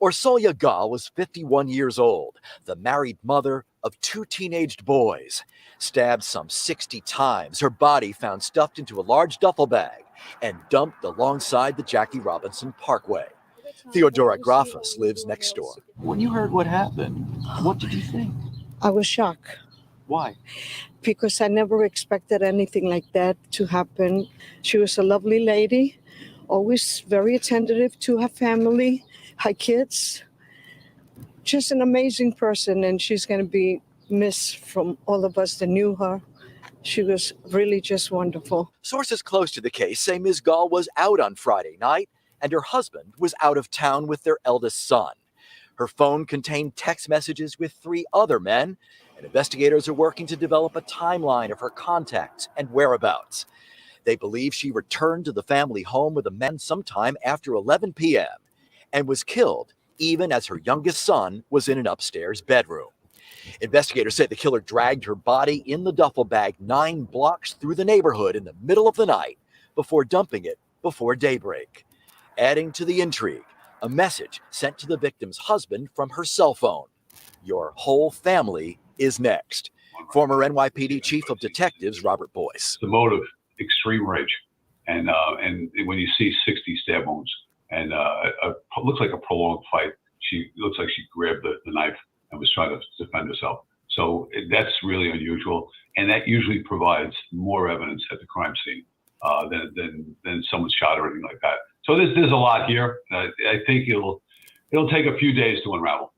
Orsolya Gaal was 51 years old, the married mother of 2 teenaged boys. Stabbed some 60 times, her body found stuffed into a large duffel bag and dumped alongside the Jackie Robinson Parkway. Theodora Grafus lives next door. When you heard what happened, what did you think? I was shocked. Why? Because I never expected anything like that to happen. She was a lovely lady, always very attentive to her family, her kids. Just an amazing person, and she's going to be missed from all of us that knew her. She was really just wonderful. Sources close to the case say Ms. Gaal was out on Friday night, and her husband was out of town with their eldest son. Her phone contained text messages with 3 other men, and investigators are working to develop a timeline of her contacts and whereabouts. They believe she returned to the family home with the men sometime after 11 p.m. and was killed even as her youngest son was in an upstairs bedroom. Investigators say the killer dragged her body in the duffel bag 9 blocks through the neighborhood in the middle of the night before dumping it before daybreak. Adding to the intrigue, a message sent to the victim's husband from her cell phone. Your whole family is next. Former NYPD Chief of Detectives Robert Boyce. The motive, extreme rage. And when you see 60 stab wounds and looks like a prolonged fight, looks like she grabbed the knife and was trying to defend herself. So that's really unusual. And that usually provides more evidence at the crime scene than someone shot or anything like that. So there's a lot here. I think it'll take a few days to unravel.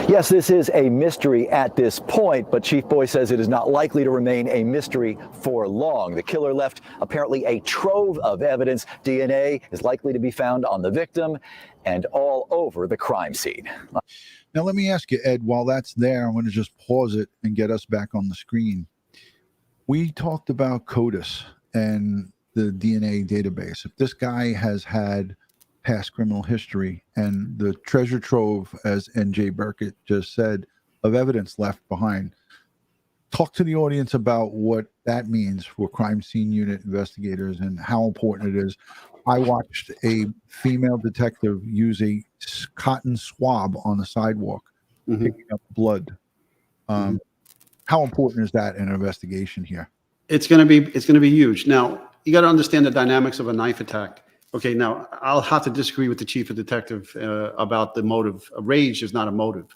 Yes, this is a mystery at this point, but Chief Boyce says it is not likely to remain a mystery for long. The killer left apparently a trove of evidence. DNA is likely to be found on the victim and all over the crime scene. Now, let me ask you, Ed, while that's there, I'm going to just pause it and get us back on the screen. We talked about CODIS and the DNA database. If this guy has had past criminal history and the treasure trove, as NJ Burkett just said, of evidence left behind, talk to the audience about what that means for crime scene unit investigators and how important it is. I watched a female detective use a cotton swab on the sidewalk, picking up blood. How important is that in an investigation here? It's going to be huge. Now, you got to understand the dynamics of a knife attack. Okay, now I'll have to disagree with the chief of detective about the motive. Rage is not a motive.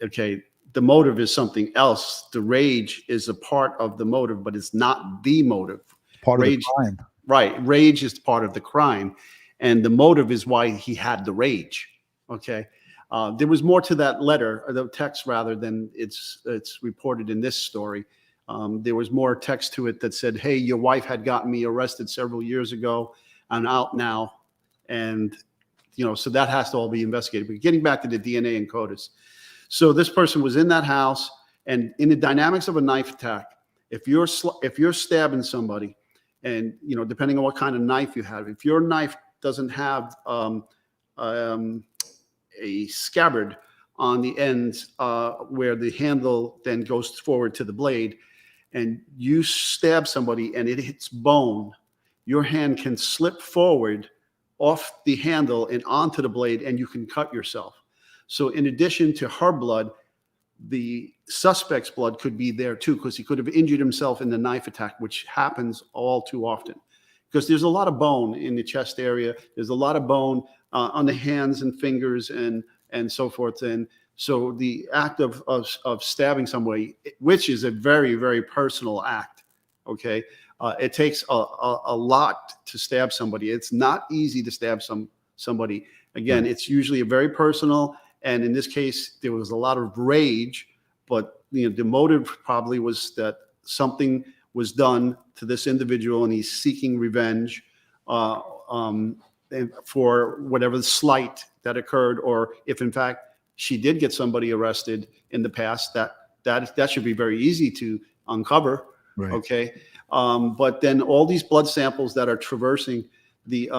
Okay, the motive is something else. The rage is a part of the motive, but it's not the motive. Part rage, of the crime. Right. Rage is part of the crime. And the motive is why he had the rage. Okay. There was more to that letter, or the text rather, than it's reported in this story. There was more text to it that said, hey, your wife had gotten me arrested several years ago. I'm out now. And, so that has to all be investigated. But getting back to the DNA and CODIS. So this person was in that house, and in the dynamics of a knife attack, if you're stabbing somebody, and depending on what kind of knife you have, if your knife doesn't have a scabbard on the end where the handle then goes forward to the blade, and you stab somebody and it hits bone, your hand can slip forward off the handle and onto the blade, and you can cut yourself. So in addition to her blood, the suspect's blood could be there too, because he could have injured himself in the knife attack, which happens all too often. Because there's a lot of bone in the chest area. There's a lot of bone on the hands and fingers and so forth. And so the act of stabbing somebody, which is a very, very personal act, okay? It takes a lot to stab somebody. It's not easy to stab somebody. Again, it's usually a very personal, and in this case, there was a lot of rage, but the motive probably was that something was done to this individual, and he's seeking revenge for whatever slight that occurred, or if in fact she did get somebody arrested in the past, that should be very easy to uncover. Right. Okay, but then all these blood samples that are traversing the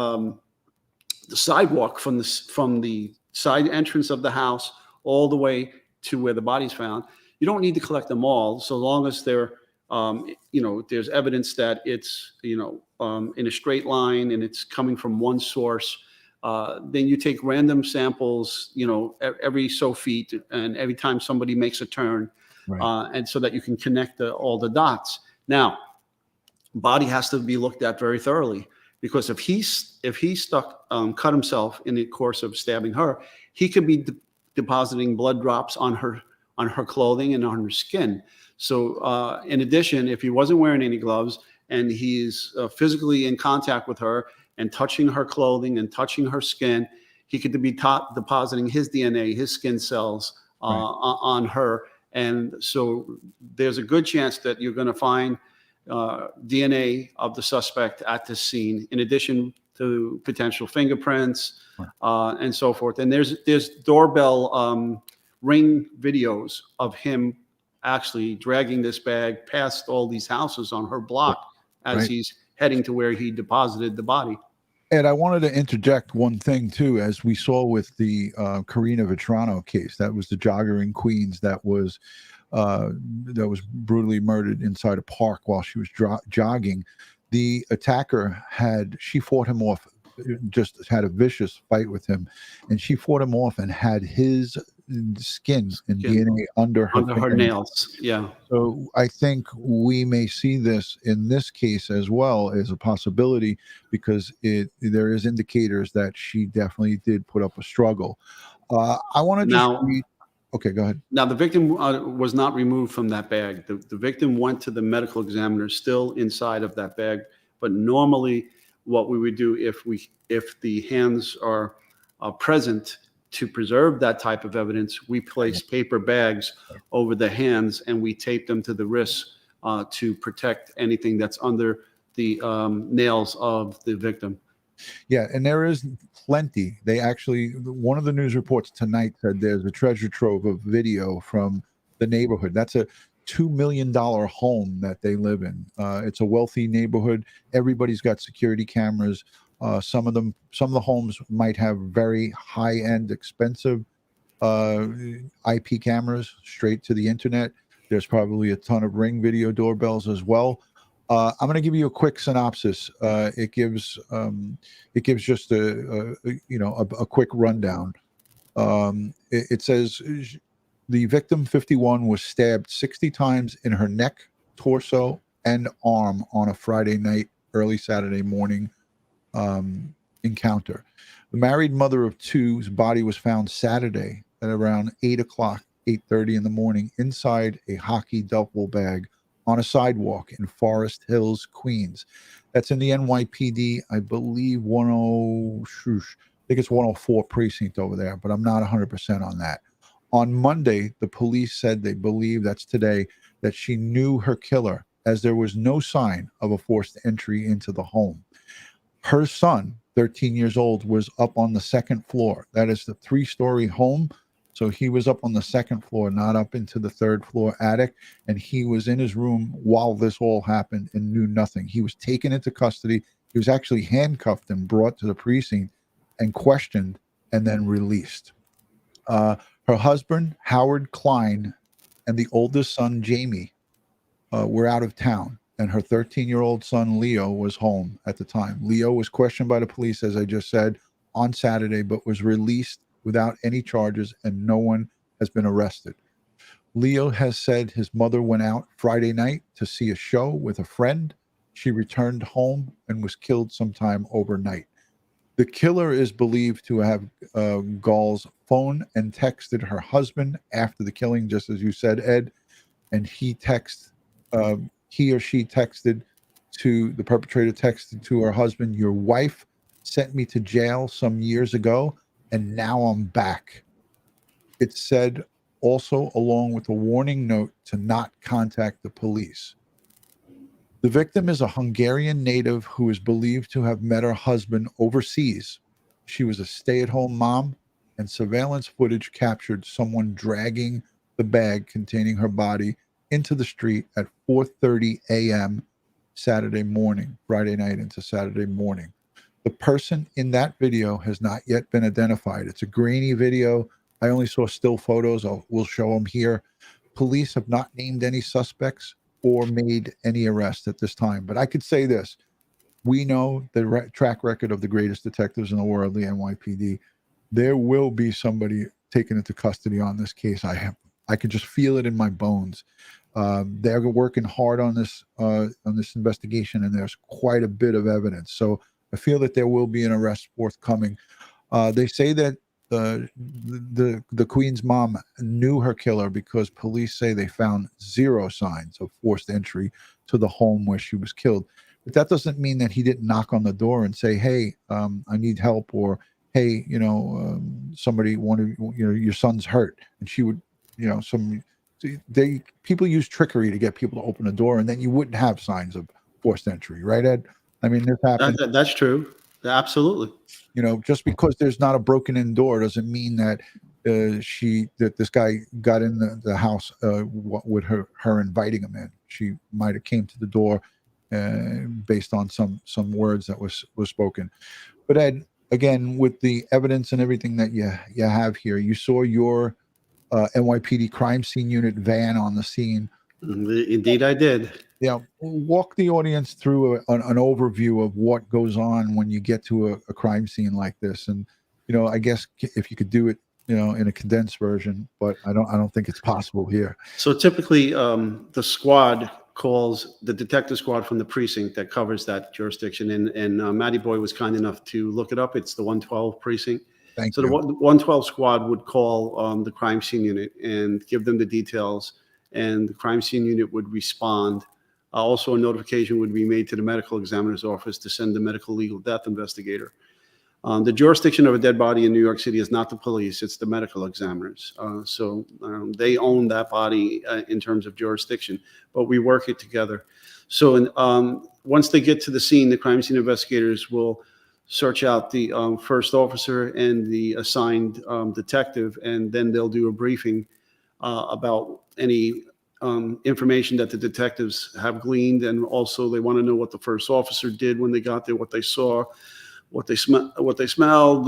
sidewalk from the side entrance of the house all the way to where the body's found, you don't need to collect them all, so long as they're there's evidence that it's in a straight line and it's coming from one source. Then you take random samples, every so feet, and every time somebody makes a turn, right. And so that you can connect all the dots. Now, body has to be looked at very thoroughly, because if he cut himself in the course of stabbing her, he could be depositing blood drops on her clothing and on her skin. So in addition, if he wasn't wearing any gloves and he's physically in contact with her and touching her clothing and touching her skin, he could be depositing his DNA, his skin cells on her. And so there's a good chance that you're going to find DNA of the suspect at this scene, in addition to potential fingerprints and so forth. And there's doorbell ring videos of him actually dragging this bag past all these houses on her block as he's heading to where he deposited the body. And I wanted to interject one thing too, as we saw with the Karina Vetrano case. That was the jogger in Queens that was brutally murdered inside a park while she was jogging. The attacker she fought him off, just had a vicious fight with him, and she fought him off and had his skin and DNA under her nails. Yeah. So I think we may see this in this case as well as a possibility, because there is indicators that she definitely did put up a struggle. I want to just read. Okay, go ahead. Now, the victim was not removed from that bag. The victim went to the medical examiner still inside of that bag. But normally what we would do if the hands are present to preserve that type of evidence, we place paper bags over the hands and we tape them to the wrists to protect anything that's under the nails of the victim. Yeah, and there is plenty. They actually, one of the news reports tonight said there's a treasure trove of video from the neighborhood. That's a $2 million home that they live in. It's a wealthy neighborhood. Everybody's got security cameras. Some of the homes might have very high-end, expensive IP cameras straight to the internet. There's probably a ton of Ring video doorbells as well. I'm going to give you a quick synopsis. It gives just a quick rundown. It says the victim, 51, was stabbed 60 times in her neck, torso, and arm on a Friday night, early Saturday morning encounter. The married mother of two's body was found Saturday at around 8 o'clock, 8:30 in the morning, inside a hockey duffel bag on a sidewalk in Forest Hills, Queens. That's in the NYPD, I believe, I think it's 104 precinct over there, but I'm not 100% on that. On Monday, the police said they believe, that's today, that she knew her killer, as there was no sign of a forced entry into the home. Her son, 13 years old, was up on the second floor. That is the 3-story home. So he was up on the second floor, not up into the third floor attic. And he was in his room while this all happened and knew nothing. He was taken into custody. He was actually handcuffed and brought to the precinct and questioned and then released. Her husband, Howard Klein, and the oldest son, Jamie, were out of town. And her 13-year-old son, Leo, was home at the time. Leo was questioned by the police, as I just said, on Saturday, but was released without any charges, and no one has been arrested. Leo has said his mother went out Friday night to see a show with a friend. She returned home and was killed sometime overnight. The killer is believed to have Gaal's phone and texted her husband after the killing, just as you said, Ed, and he or she texted to the perpetrator, texted to her husband, "Your wife sent me to jail some years ago, and now I'm back." It said also, along with a warning note, to not contact the police. The victim is a Hungarian native who is believed to have met her husband overseas. She was a stay-at-home mom, and surveillance footage captured someone dragging the bag containing her body into the street at 4:30 a.m. Saturday morning, Friday night into Saturday morning. The person in that video has not yet been identified. It's a grainy video. I only saw still photos. We'll show them here. Police have not named any suspects or made any arrests at this time. But I could say this. We know the track record of the greatest detectives in the world, the NYPD. There will be somebody taken into custody on this case. I could just feel it in my bones. They're working hard on this investigation, and there's quite a bit of evidence. So I feel that there will be an arrest forthcoming. They say that the Queen's mom knew her killer because police say they found 0 signs of forced entry to the home where she was killed. But that doesn't mean that he didn't knock on the door and say, "Hey, I need help," or "Hey, somebody wanted, your son's hurt," and she would, people use trickery to get people to open the door, and then you wouldn't have signs of forced entry, right, Ed? I mean, this happened. That's true. Absolutely. Just because there's not a broken in door doesn't mean that this guy got in the house with her inviting him in. She might have came to the door based on some words that was spoken. But Ed, again, with the evidence and everything that you have here, you saw your NYPD crime scene unit van on the scene. Indeed, I did. Yeah, walk the audience through an overview of what goes on when you get to a crime scene like this, and I guess if you could do it, in a condensed version, but I don't think it's possible here. So typically, the squad calls the detective squad from the precinct that covers that jurisdiction, and Matty Boy was kind enough to look it up. It's the 112 precinct. Thank you. So the 112 squad would call the crime scene unit and give them the details, and the crime scene unit would respond. Also, a notification would be made to the medical examiner's office to send the medical legal death investigator. The jurisdiction of a dead body in New York City is not the police, it's the medical examiners. So they own that body in terms of jurisdiction, but we work it together. So once they get to the scene, the crime scene investigators will search out the first officer and the assigned detective, and then they'll do a briefing about any information that the detectives have gleaned, and also they want to know what the first officer did when they got there, what they saw, what they smelled,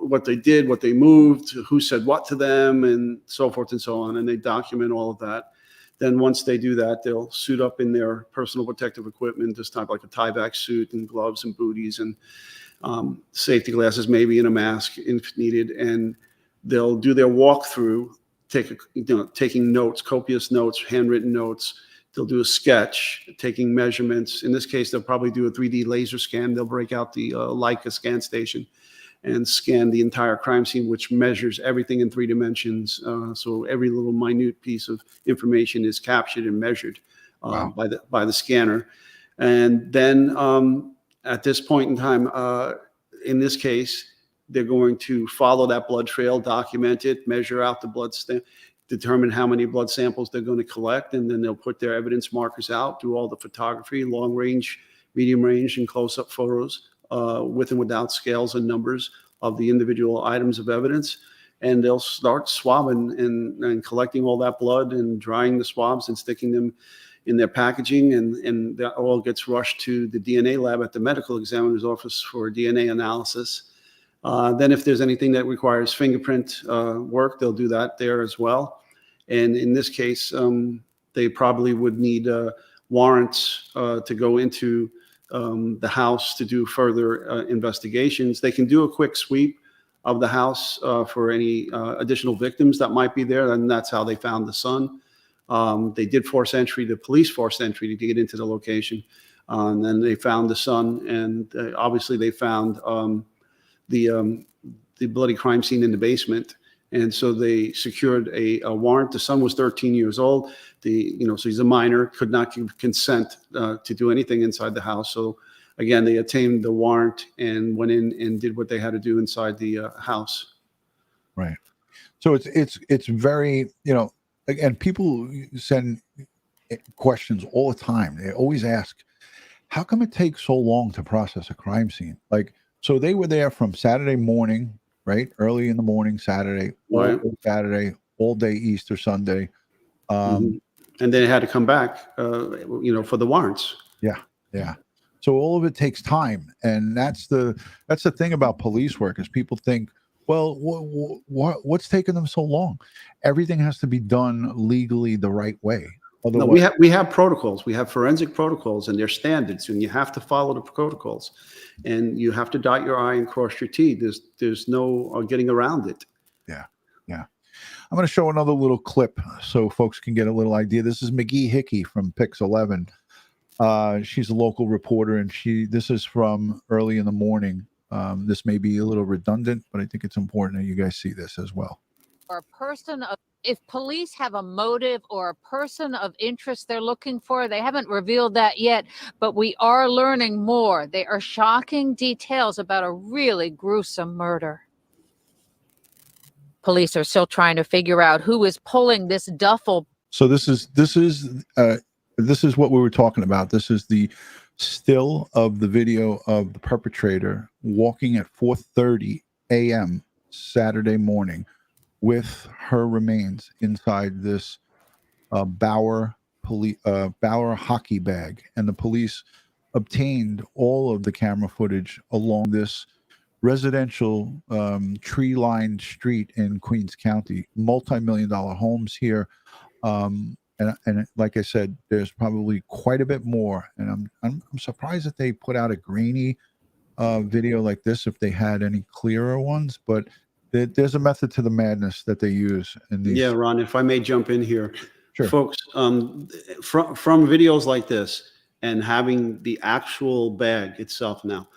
what they did, what they moved, who said what to them, and so forth and so on. And they document all of that. Then once they do that, they'll suit up in their personal protective equipment, this type like a tie-back suit and gloves and booties and safety glasses, maybe, and a mask if needed. And they'll do their walkthrough, taking notes, copious notes, handwritten notes, They'll do a sketch, taking measurements. In this case, they'll probably do a 3D laser scan. They'll break out the Leica scan station and scan the entire crime scene, which measures everything in 3 dimensions. So every little minute piece of information is captured and measured by the scanner. And then at this point in time, in this case, they're going to follow that blood trail, document it, measure out the blood determine how many blood samples they're going to collect, and then they'll put their evidence markers out, do all the photography, long range, medium range, and close-up photos with and without scales and numbers of the individual items of evidence. And they'll start swabbing and collecting all that blood and drying the swabs and sticking them in their packaging, and that all gets rushed to the DNA lab at the medical examiner's office for DNA analysis. Then if there's anything that requires fingerprint work, they'll do that there as well. And in this case, they probably would need warrants to go into the house to do further investigations. They can do a quick sweep of the house for any additional victims that might be there, and that's how they found the son. They did force entry, the police forced entry to get into the location, and then they found the son, and obviously they found the bloody crime scene in the basement. And so they secured a warrant. The son was 13 years old. So he's a minor, could not give consent to do anything inside the house. So again, they obtained the warrant and went in and did what they had to do inside the house. Right. So it's very, again, people send questions all the time. They always ask, how come it takes so long to process a crime scene? So they were there from Saturday morning, right? Early in the morning, Saturday, Right. all day Easter Sunday. And then they had to come back, for the warrants. Yeah. So all of it takes time. And that's the thing about police work is people think, well, what's taking them so long? Everything has to be done legally the right way. No, we have protocols. We have forensic protocols, and they're standards, and you have to follow the protocols, and you have to dot your I and cross your T. There's no getting around it. Yeah. I'm going to show another little clip so folks can get a little idea. This is McGee Hickey from Pix 11. She's a local reporter, and this is from early in the morning. This may be a little redundant, but I think it's important that you guys see this as well. Or if police have a motive or a person of interest they're looking for, they haven't revealed that yet, but we are learning more. They are shocking details about a really gruesome murder. Police are still trying to figure out who is pulling this duffel. So this is what we were talking about. This is the still of the video of the perpetrator walking at 4:30 a.m. Saturday morning with her remains inside this Bauer hockey bag, and the police obtained all of the camera footage along this residential tree-lined street in Queens County. Multi-million-dollar homes here, and like I said, there's probably quite a bit more. And I'm surprised that they put out a grainy video like this if they had any clearer ones, but there's a method to the madness that they use in these. Yeah, Ron, if I may jump in here. Sure. Folks, from videos like this and having the actual bag itself now,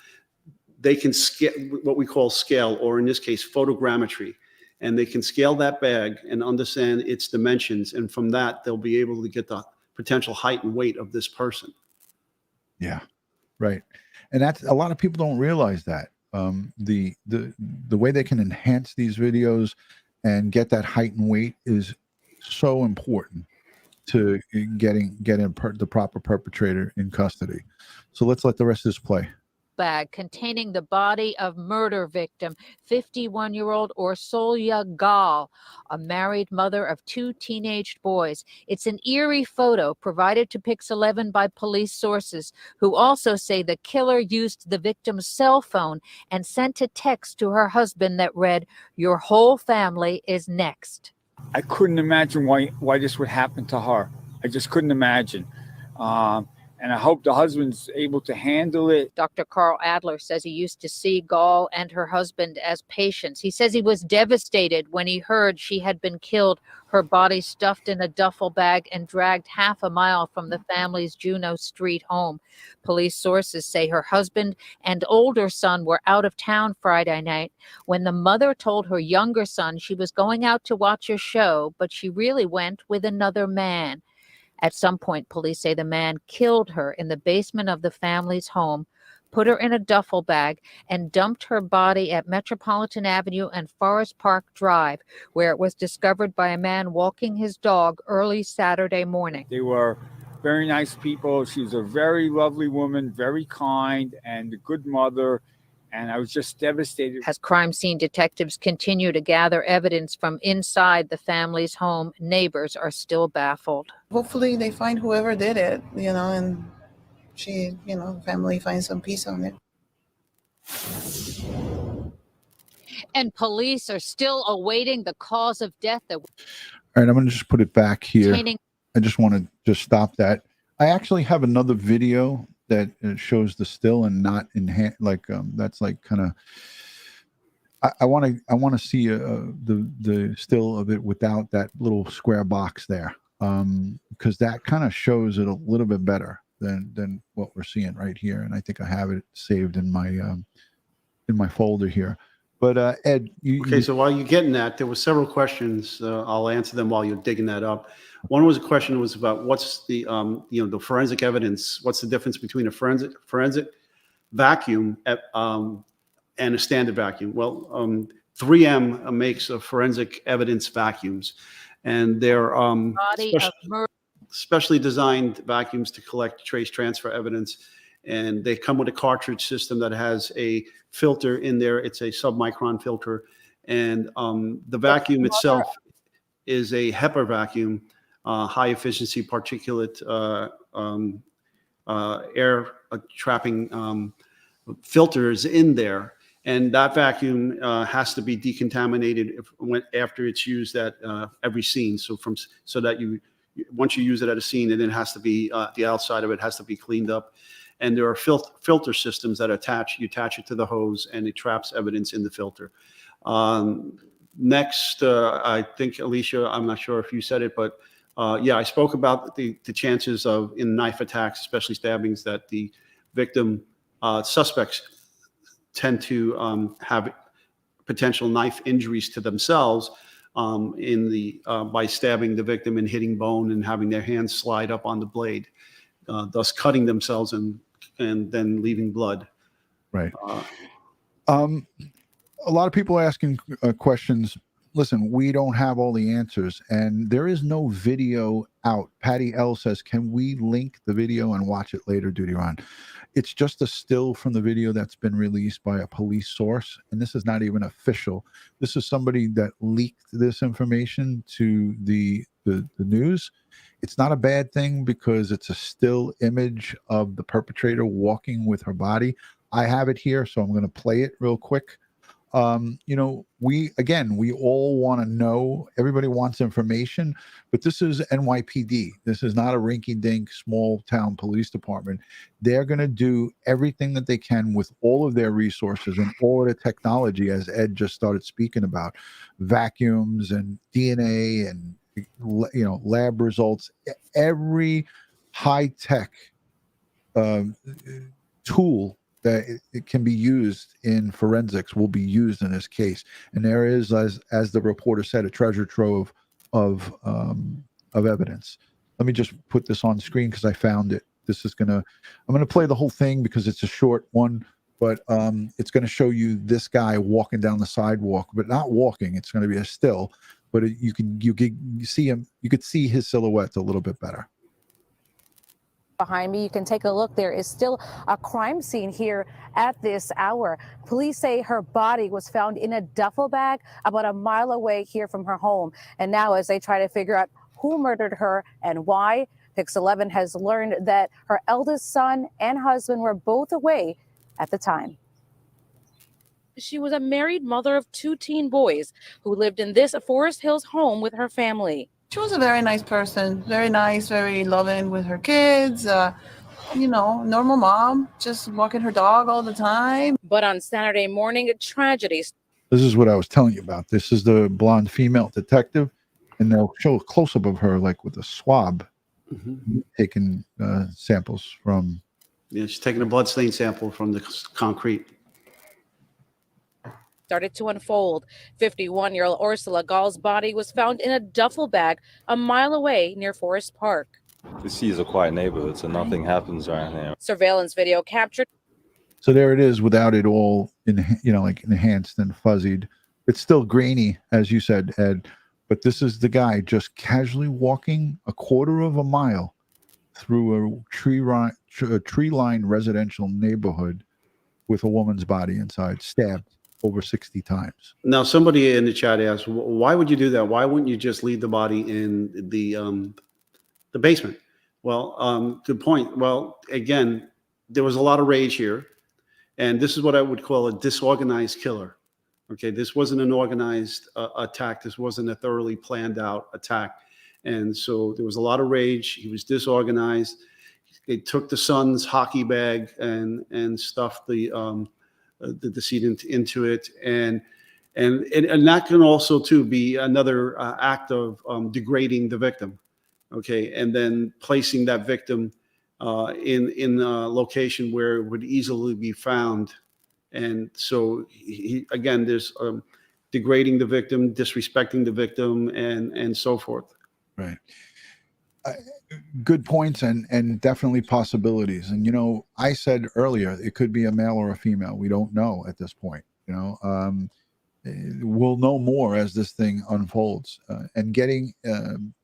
they can scale what we call scale, or in this case, photogrammetry, and they can scale that bag and understand its dimensions. And from that, they'll be able to get the potential height and weight of this person. Yeah, right. And that's, a lot of people don't realize that. The way they can enhance these videos and get that height and weight is so important to getting the proper perpetrator in custody. So let's let the rest of this play. Bag containing the body of murder victim, 51-year-old Orsolya Gaal, a married mother of 2 teenage boys. It's an eerie photo provided to Pix 11 by police sources, who also say the killer used the victim's cell phone and sent a text to her husband that read, "Your whole family is next." I couldn't imagine why this would happen to her. I just couldn't imagine. and I hope the husband's able to handle it. Dr. Carl Adler says he used to see Gaal and her husband as patients. He says he was devastated when he heard she had been killed, her body stuffed in a duffel bag and dragged half a mile from the family's Juneau Street home. Police sources say her husband and older son were out of town Friday night when the mother told her younger son she was going out to watch a show, but she really went with another man. At some point, police say the man killed her in the basement of the family's home, put her in a duffel bag, and dumped her body at Metropolitan Avenue and Forest Park Drive, where it was discovered by a man walking his dog early Saturday morning. They were very nice people. She was a very lovely woman, very kind, and a good mother. And I was just devastated. As crime scene detectives continue to gather evidence from inside the family's home, neighbors are still baffled. Hopefully they find whoever did it, and she, family finds some peace on it. And police are still awaiting the cause of death. All right, I'm going to just put it back here. I just want to just stop that. I actually have another video that shows the still and not in hand, that's like kind of. I want to see the still of it without that little square box there, because that kind of shows it a little bit better than what we're seeing right here. And I think I have it saved in my folder here. But Ed, so while you're getting that, there were several questions. I'll answer them while you're digging that up. One was a question was about what's the the forensic evidence. What's the difference between a forensic vacuum and a standard vacuum? Well, 3M makes a forensic evidence vacuums, and they're specially designed vacuums to collect trace transfer evidence. And they come with a cartridge system that has a filter in there. It's a submicron filter. And the vacuum itself is a HEPA vacuum, high efficiency particulate air trapping filters in there. And that vacuum has to be decontaminated after it's used at every scene. So once you use it at a scene, and it has to be the outside of it has to be cleaned up. And there are filter systems that you attach it to the hose, and it traps evidence in the filter. Next, I think, Alicia, I'm not sure if you said it, but I spoke about the chances of in knife attacks, especially stabbings, that the victim suspects tend to have potential knife injuries to themselves by stabbing the victim and hitting bone and having their hands slide up on the blade, thus cutting themselves and then leaving blood. Right. A lot of people asking questions. Listen, we don't have all the answers, and there is no video out. Patty L says, can we link the video and watch it later, DutyRon? It's just a still from the video that's been released by a police source, and this is not even official. This is somebody that leaked this information to the news. It's not a bad thing because it's a still image of the perpetrator walking with her body. I have it here, so I'm going to play it real quick. We all want to know, everybody wants information, but this is NYPD. This is not a rinky-dink small town police department. They're going to do everything that they can with all of their resources and all of the technology, as Ed just started speaking about, vacuums and DNA and lab results. Every high-tech tool that it can be used in forensics will be used in this case. And there is, as the reporter said, a treasure trove of evidence. Let me just put this on screen because I found it. I'm gonna play the whole thing because it's a short one, but it's gonna show you this guy walking down the sidewalk, but not walking. It's gonna be a still, but you could see him. You could see his silhouette a little bit better. Behind me, you can take a look. There is still a crime scene here at this hour. Police say her body was found in a duffel bag about a mile away here from her home. And now, as they try to figure out who murdered her and why, Pix 11 has learned that her eldest son and husband were both away at the time. She was a married mother of 2 teen boys who lived in this Forest Hills home with her family. She was a very nice person, very nice, very loving with her kids. normal mom, just walking her dog all the time. But on Saturday morning, a tragedy. This is what I was telling you about. This is the blonde female detective, and they'll show a close-up of her, like with a swab, taking samples from. Yeah, she's taking a bloodstain sample from the concrete. Started to unfold. 51-year-old Orsolya Gaal's body was found in a duffel bag a mile away near Forest Park. This is a quiet neighborhood, so nothing happens around here. Surveillance video captured. So there it is, without it all, like enhanced and fuzzied. It's still grainy, as you said, Ed. But this is the guy just casually walking a quarter of a mile through a tree-lined residential neighborhood with a woman's body inside, stabbed over 60 times. Now, somebody in the chat asked, why would you do that? Why wouldn't you just leave the body in the basement? Well, good point. Well, again, there was a lot of rage here, and this is what I would call a disorganized killer. Okay, this wasn't an organized attack. This wasn't a thoroughly planned out attack. And so there was a lot of rage. He was disorganized. They took the son's hockey bag and stuffed the decedent into it, and that can also too be another act of degrading the victim, okay, and then placing that victim in a location where it would easily be found, and so he again, there's degrading the victim, disrespecting the victim, and so forth. Right. Good points and definitely possibilities. And, I said earlier, it could be a male or a female. We don't know at this point, we'll know more as this thing unfolds, and getting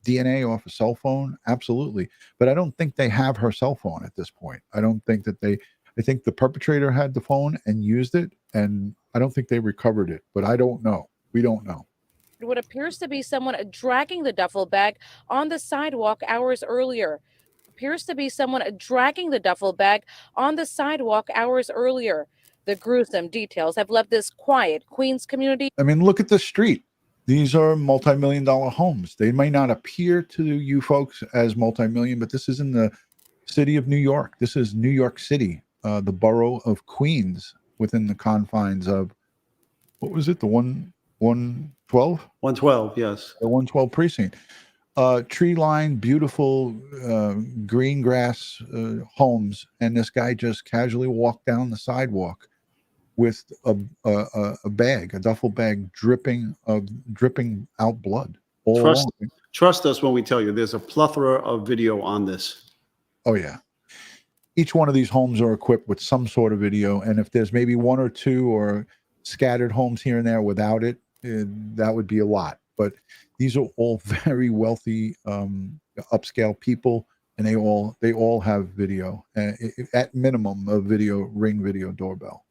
DNA off a cell phone. Absolutely. But I don't think they have her cell phone at this point. I don't think that I think the perpetrator had the phone and used it, and I don't think they recovered it, but I don't know. We don't know. What appears to be someone dragging the duffel bag on the sidewalk hours earlier. The gruesome details have left this quiet Queens community. I mean, look at the street. These are multi-million-dollar homes. They may not appear to you folks as multi-million, but this is in the city of New York. This is New York City, the borough of Queens, within the confines of, what was it, the 112? 112, yes. The 112 precinct. Tree-lined, beautiful green grass homes, and this guy just casually walked down the sidewalk with a bag, a duffel bag, dripping out blood. Trust us when we tell you there's a plethora of video on this. Oh yeah. Each one of these homes are equipped with some sort of video, and if there's maybe one or two or scattered homes here and there without it, that would be a lot. But these are all very wealthy, upscale people, and they all have video, at minimum a Ring video doorbell.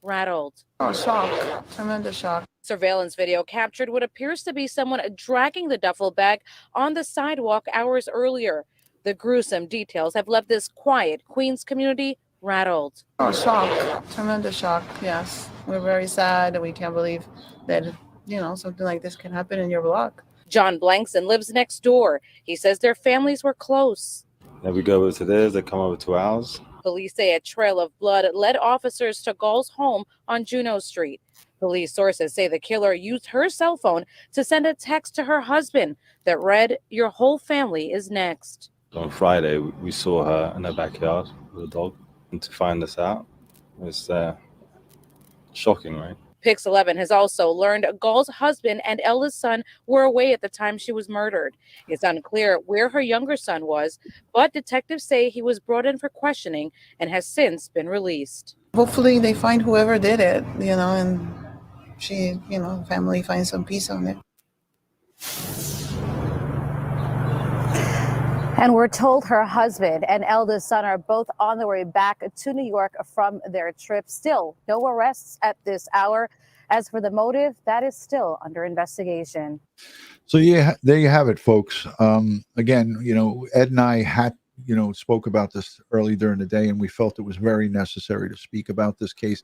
Rattled. Oh, shock. Tremendous shock. Surveillance video captured what appears to be someone dragging the duffel bag on the sidewalk hours earlier. The gruesome details have left this quiet Queens community rattled. Oh, shock. Tremendous shock. Yes. We're very sad, and we can't believe that, something like this can happen in your block. John Blankson lives next door. He says their families were close. Then we go over to theirs, they come over to ours. Police say a trail of blood led officers to Gaal's home on Juneau Street. Police sources say the killer used her cell phone to send a text to her husband that read, "Your whole family is next." On Friday, we saw her in her backyard with a dog. And to find this out was shocking, right? Pix 11 has also learned Gaal's husband and eldest son were away at the time she was murdered. It's unclear where her younger son was, but detectives say he was brought in for questioning and has since been released. Hopefully they find whoever did it, and she, family finds some peace on it. And we're told her husband and eldest son are both on their way back to New York from their trip. Still, no arrests at this hour. As for the motive, that is still under investigation. So yeah, there you have it, folks. Again, Ed and I had, spoke about this early during the day, and we felt it was very necessary to speak about this case.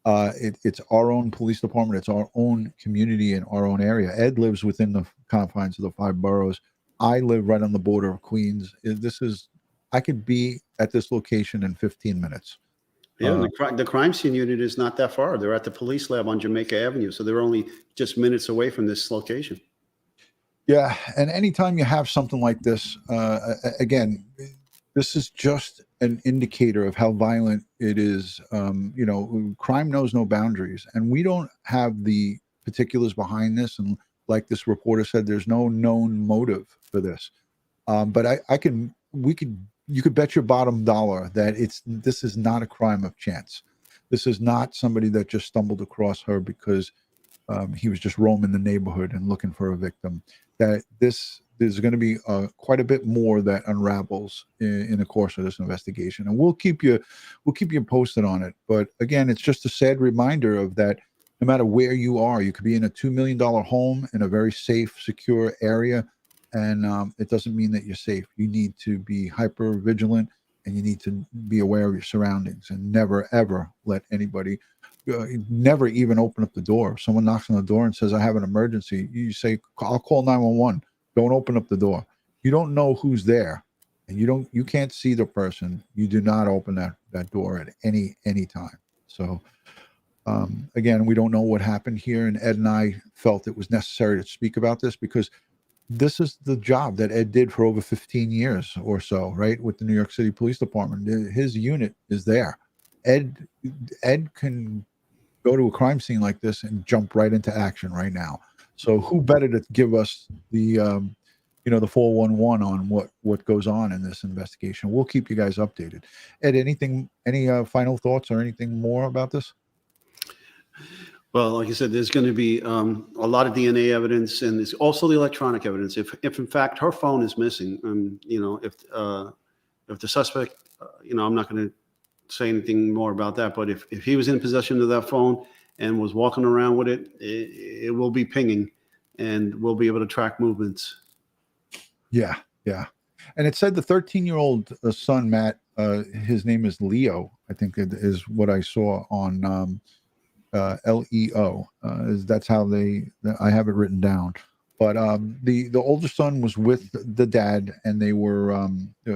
It's our own police department. It's our own community in our own area. Ed lives within the confines of the 5 boroughs. I live right on the border of Queens. This is I could be at this location in 15 minutes. Yeah, the crime scene unit is not that far. They're at the police lab on Jamaica Avenue, so they're only just minutes away from this location. Yeah, and anytime you have something like this, again, this is just an indicator of how violent it is. You know, crime knows no boundaries, and we don't have the particulars behind this. And like this reporter said, there's no known motive for this. But you could bet your bottom dollar that this is not a crime of chance. This is not somebody that just stumbled across her because he was just roaming the neighborhood and looking for a victim. That there's going to be quite a bit more that unravels in the course of this investigation, and we'll keep you posted on it. But again, it's just a sad reminder of that. No matter where you are, you could be in a $2 million home in a very safe, secure area, and it doesn't mean that you're safe. You need to be hyper vigilant, and you need to be aware of your surroundings, and never ever let anybody. Never even open up the door. If someone knocks on the door and says, "I have an emergency," you say, "I'll call 911." Don't open up the door. You don't know who's there, and you can't see the person. You do not open that door at any time. So again, we don't know what happened here, and Ed and I felt it was necessary to speak about this because this is the job that Ed did for over 15 years or so, right, with the New York City Police Department. His unit is there. Ed can go to a crime scene like this and jump right into action right now. So who better to give us the the 411 on what goes on in this investigation? We'll keep you guys updated. Ed, any final thoughts or anything more about this? Well, like I said, there's going to be a lot of DNA evidence, and there's also the electronic evidence. If in fact her phone is missing, if the suspect, I'm not going to say anything more about that, but if he was in possession of that phone and was walking around with it, it will be pinging, and we'll be able to track movements. Yeah. And it said the 13-year-old son, Matt, his name is Leo, I think it is what I saw on LEO. That's how I have it written down. But the older son was with the dad, and they were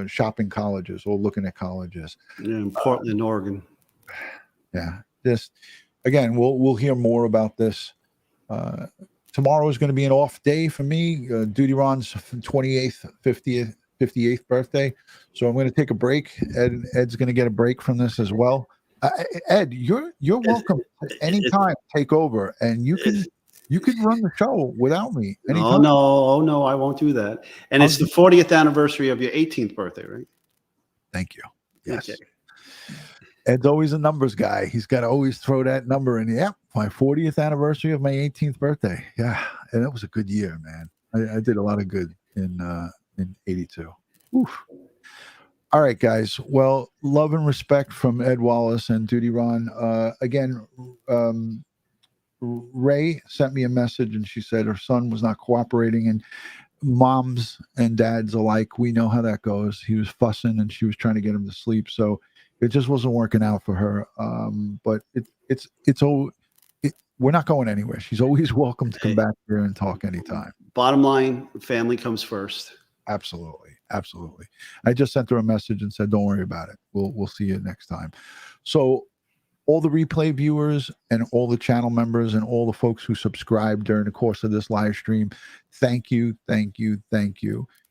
shopping colleges or looking at colleges. Yeah, in Portland, Oregon. Yeah. This again, we'll hear more about this. Tomorrow is going to be an off day for me. DutyRon's 28th, 58th birthday. So I'm going to take a break. Ed's going to get a break from this as well. Ed, you're welcome anytime. Take over, and you can run the show without me. Anytime. Oh no, I won't do that. And it's the 40th anniversary of your 18th birthday, right? Thank you. Yes. Okay. Ed's always a numbers guy. He's got to always throw that number in. Yeah, my 40th anniversary of my 18th birthday. Yeah, and that was a good year, man. I did a lot of good in 82. Oof. All right, guys. Well, love and respect from Ed Wallace and DutyRon. Again, Ray sent me a message, and she said her son was not cooperating, and moms and dads alike, we know how that goes. He was fussing, and she was trying to get him to sleep, so it just wasn't working out for her. But we're not going anywhere. She's always welcome to come back here and talk anytime. Bottom line, family comes first. Absolutely. I just sent her a message and said, don't worry about it. We'll see you next time. So all the replay viewers and all the channel members and all the folks who subscribed during the course of this live stream, thank you.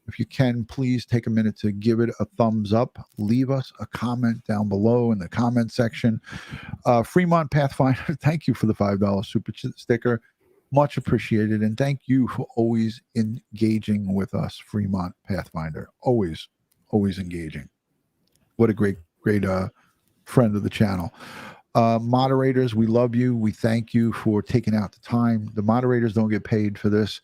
If you can, please take a minute to give it a thumbs up. Leave us a comment down below in the comment section. Fremont Pathfinder, thank you for the $5 super sticker. Much appreciated. And thank you for always engaging with us, Fremont Pathfinder. Always engaging. What a great friend of the channel. Moderators, we love you. We thank you for taking out the time. The moderators don't get paid for this.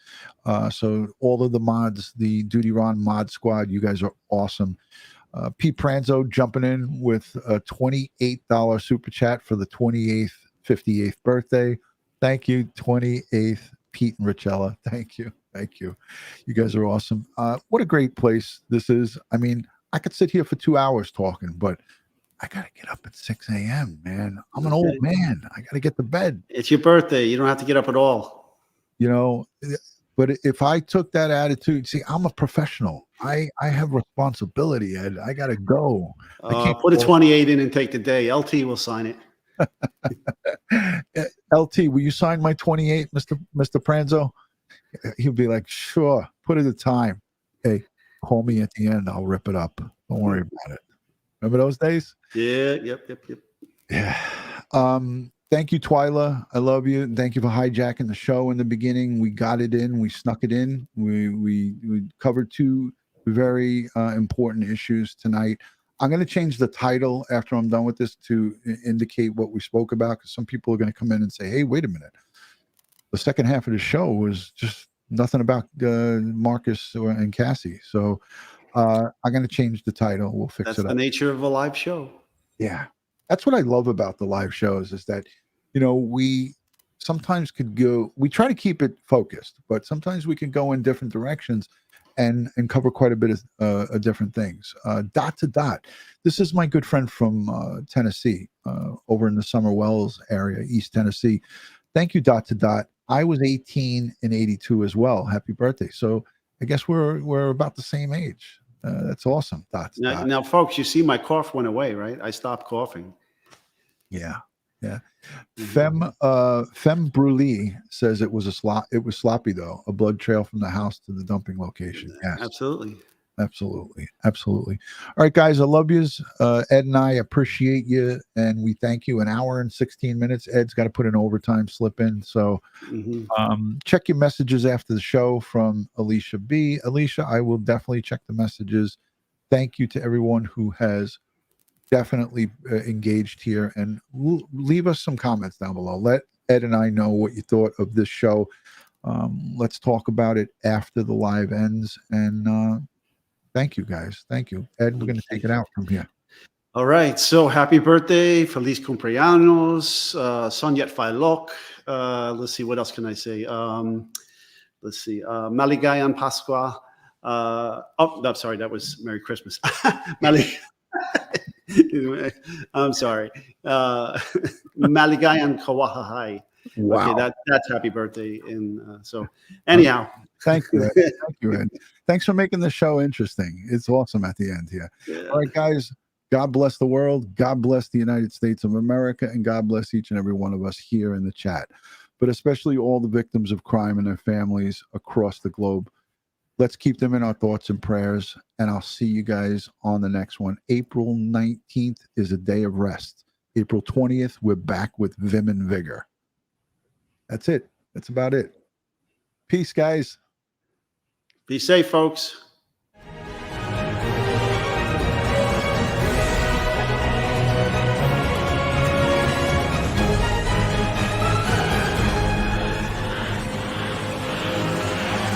So all of the mods, the DutyRon mod squad, you guys are awesome. Pete Pranzo jumping in with a $28 super chat for the 28th, 58th birthday. Thank you, 28th, Pete and Richella. Thank you. You guys are awesome. What a great place this is. I mean, I could sit here for 2 hours talking, but I got to get up at 6 a.m., man. I'm an old man. I got to get to bed. It's your birthday. You don't have to get up at all. But But if I took that attitude, see, I'm a professional. I have responsibility, Ed. I got to go. I can't Put a 28 in and take the day. LT will sign it. LT, will you sign my 28, Mr. Pranzo? He'll be like, sure, put it a time. Hey, call me at the end. I'll rip it up. Don't worry about it. Remember those days? Yeah, yep. Yeah. Thank you, Twyla. I love you. And thank you for hijacking the show in the beginning. We got it in. We snuck it in. We covered two very important issues tonight. I'm going to change the title after I'm done with this to indicate what we spoke about, because some people are going to come in and say, hey, wait a minute. The second half of the show was just nothing about Marcus and Cassie. So I'm going to change the title. We'll fix it up. That's the nature of a live show. Yeah. That's what I love about the live shows, is that, we sometimes could go, we try to keep it focused, but sometimes we can go in different directions and cover quite a bit of different things. Dot to Dot. This is my good friend from Tennessee, over in the Summer Wells area, East Tennessee. Thank you, Dot to Dot. I was 18 in 82 as well. Happy birthday. So I guess we're about the same age. That's awesome. Dot to Dot. Now, folks, you see my cough went away, right? I stopped coughing. Yeah. Femme Brûlée says it was sloppy though. A blood trail from the house to the dumping location. Yes. Absolutely. All right, guys, I love yous. Ed and I appreciate you, and we thank you. An hour and 16 minutes. Ed's got to put an overtime slip in, so check your messages after the show from Alicia B. Alicia, I will definitely check the messages. Thank you to everyone who has definitely engaged here, and leave us some comments down below. Let Ed and I know what you thought of this show. Let's talk about it after the live ends, and thank you, guys. Thank you. Ed, we're going to take it out from here. All right. So happy birthday. Feliz cumpleaños. Sonyet Failok. Let's see. What else can I say? Let's see. Maligayan Pascua. I'm sorry. That was Merry Christmas. I'm sorry. Maligayan Kawahahai. Wow. Okay, that's happy birthday. And so anyhow. Thank you, Ed. Thank you, Ed. Thanks for making the show interesting. It's awesome at the end here. Yeah. All right, guys. God bless the world. God bless the United States of America. And God bless each and every one of us here in the chat. But especially all the victims of crime and their families across the globe. Let's keep them in our thoughts and prayers. And I'll see you guys on the next one. April 19th is a day of rest. April 20th, we're back with vim and vigor. That's it. That's about it. Peace, guys. Be safe, folks.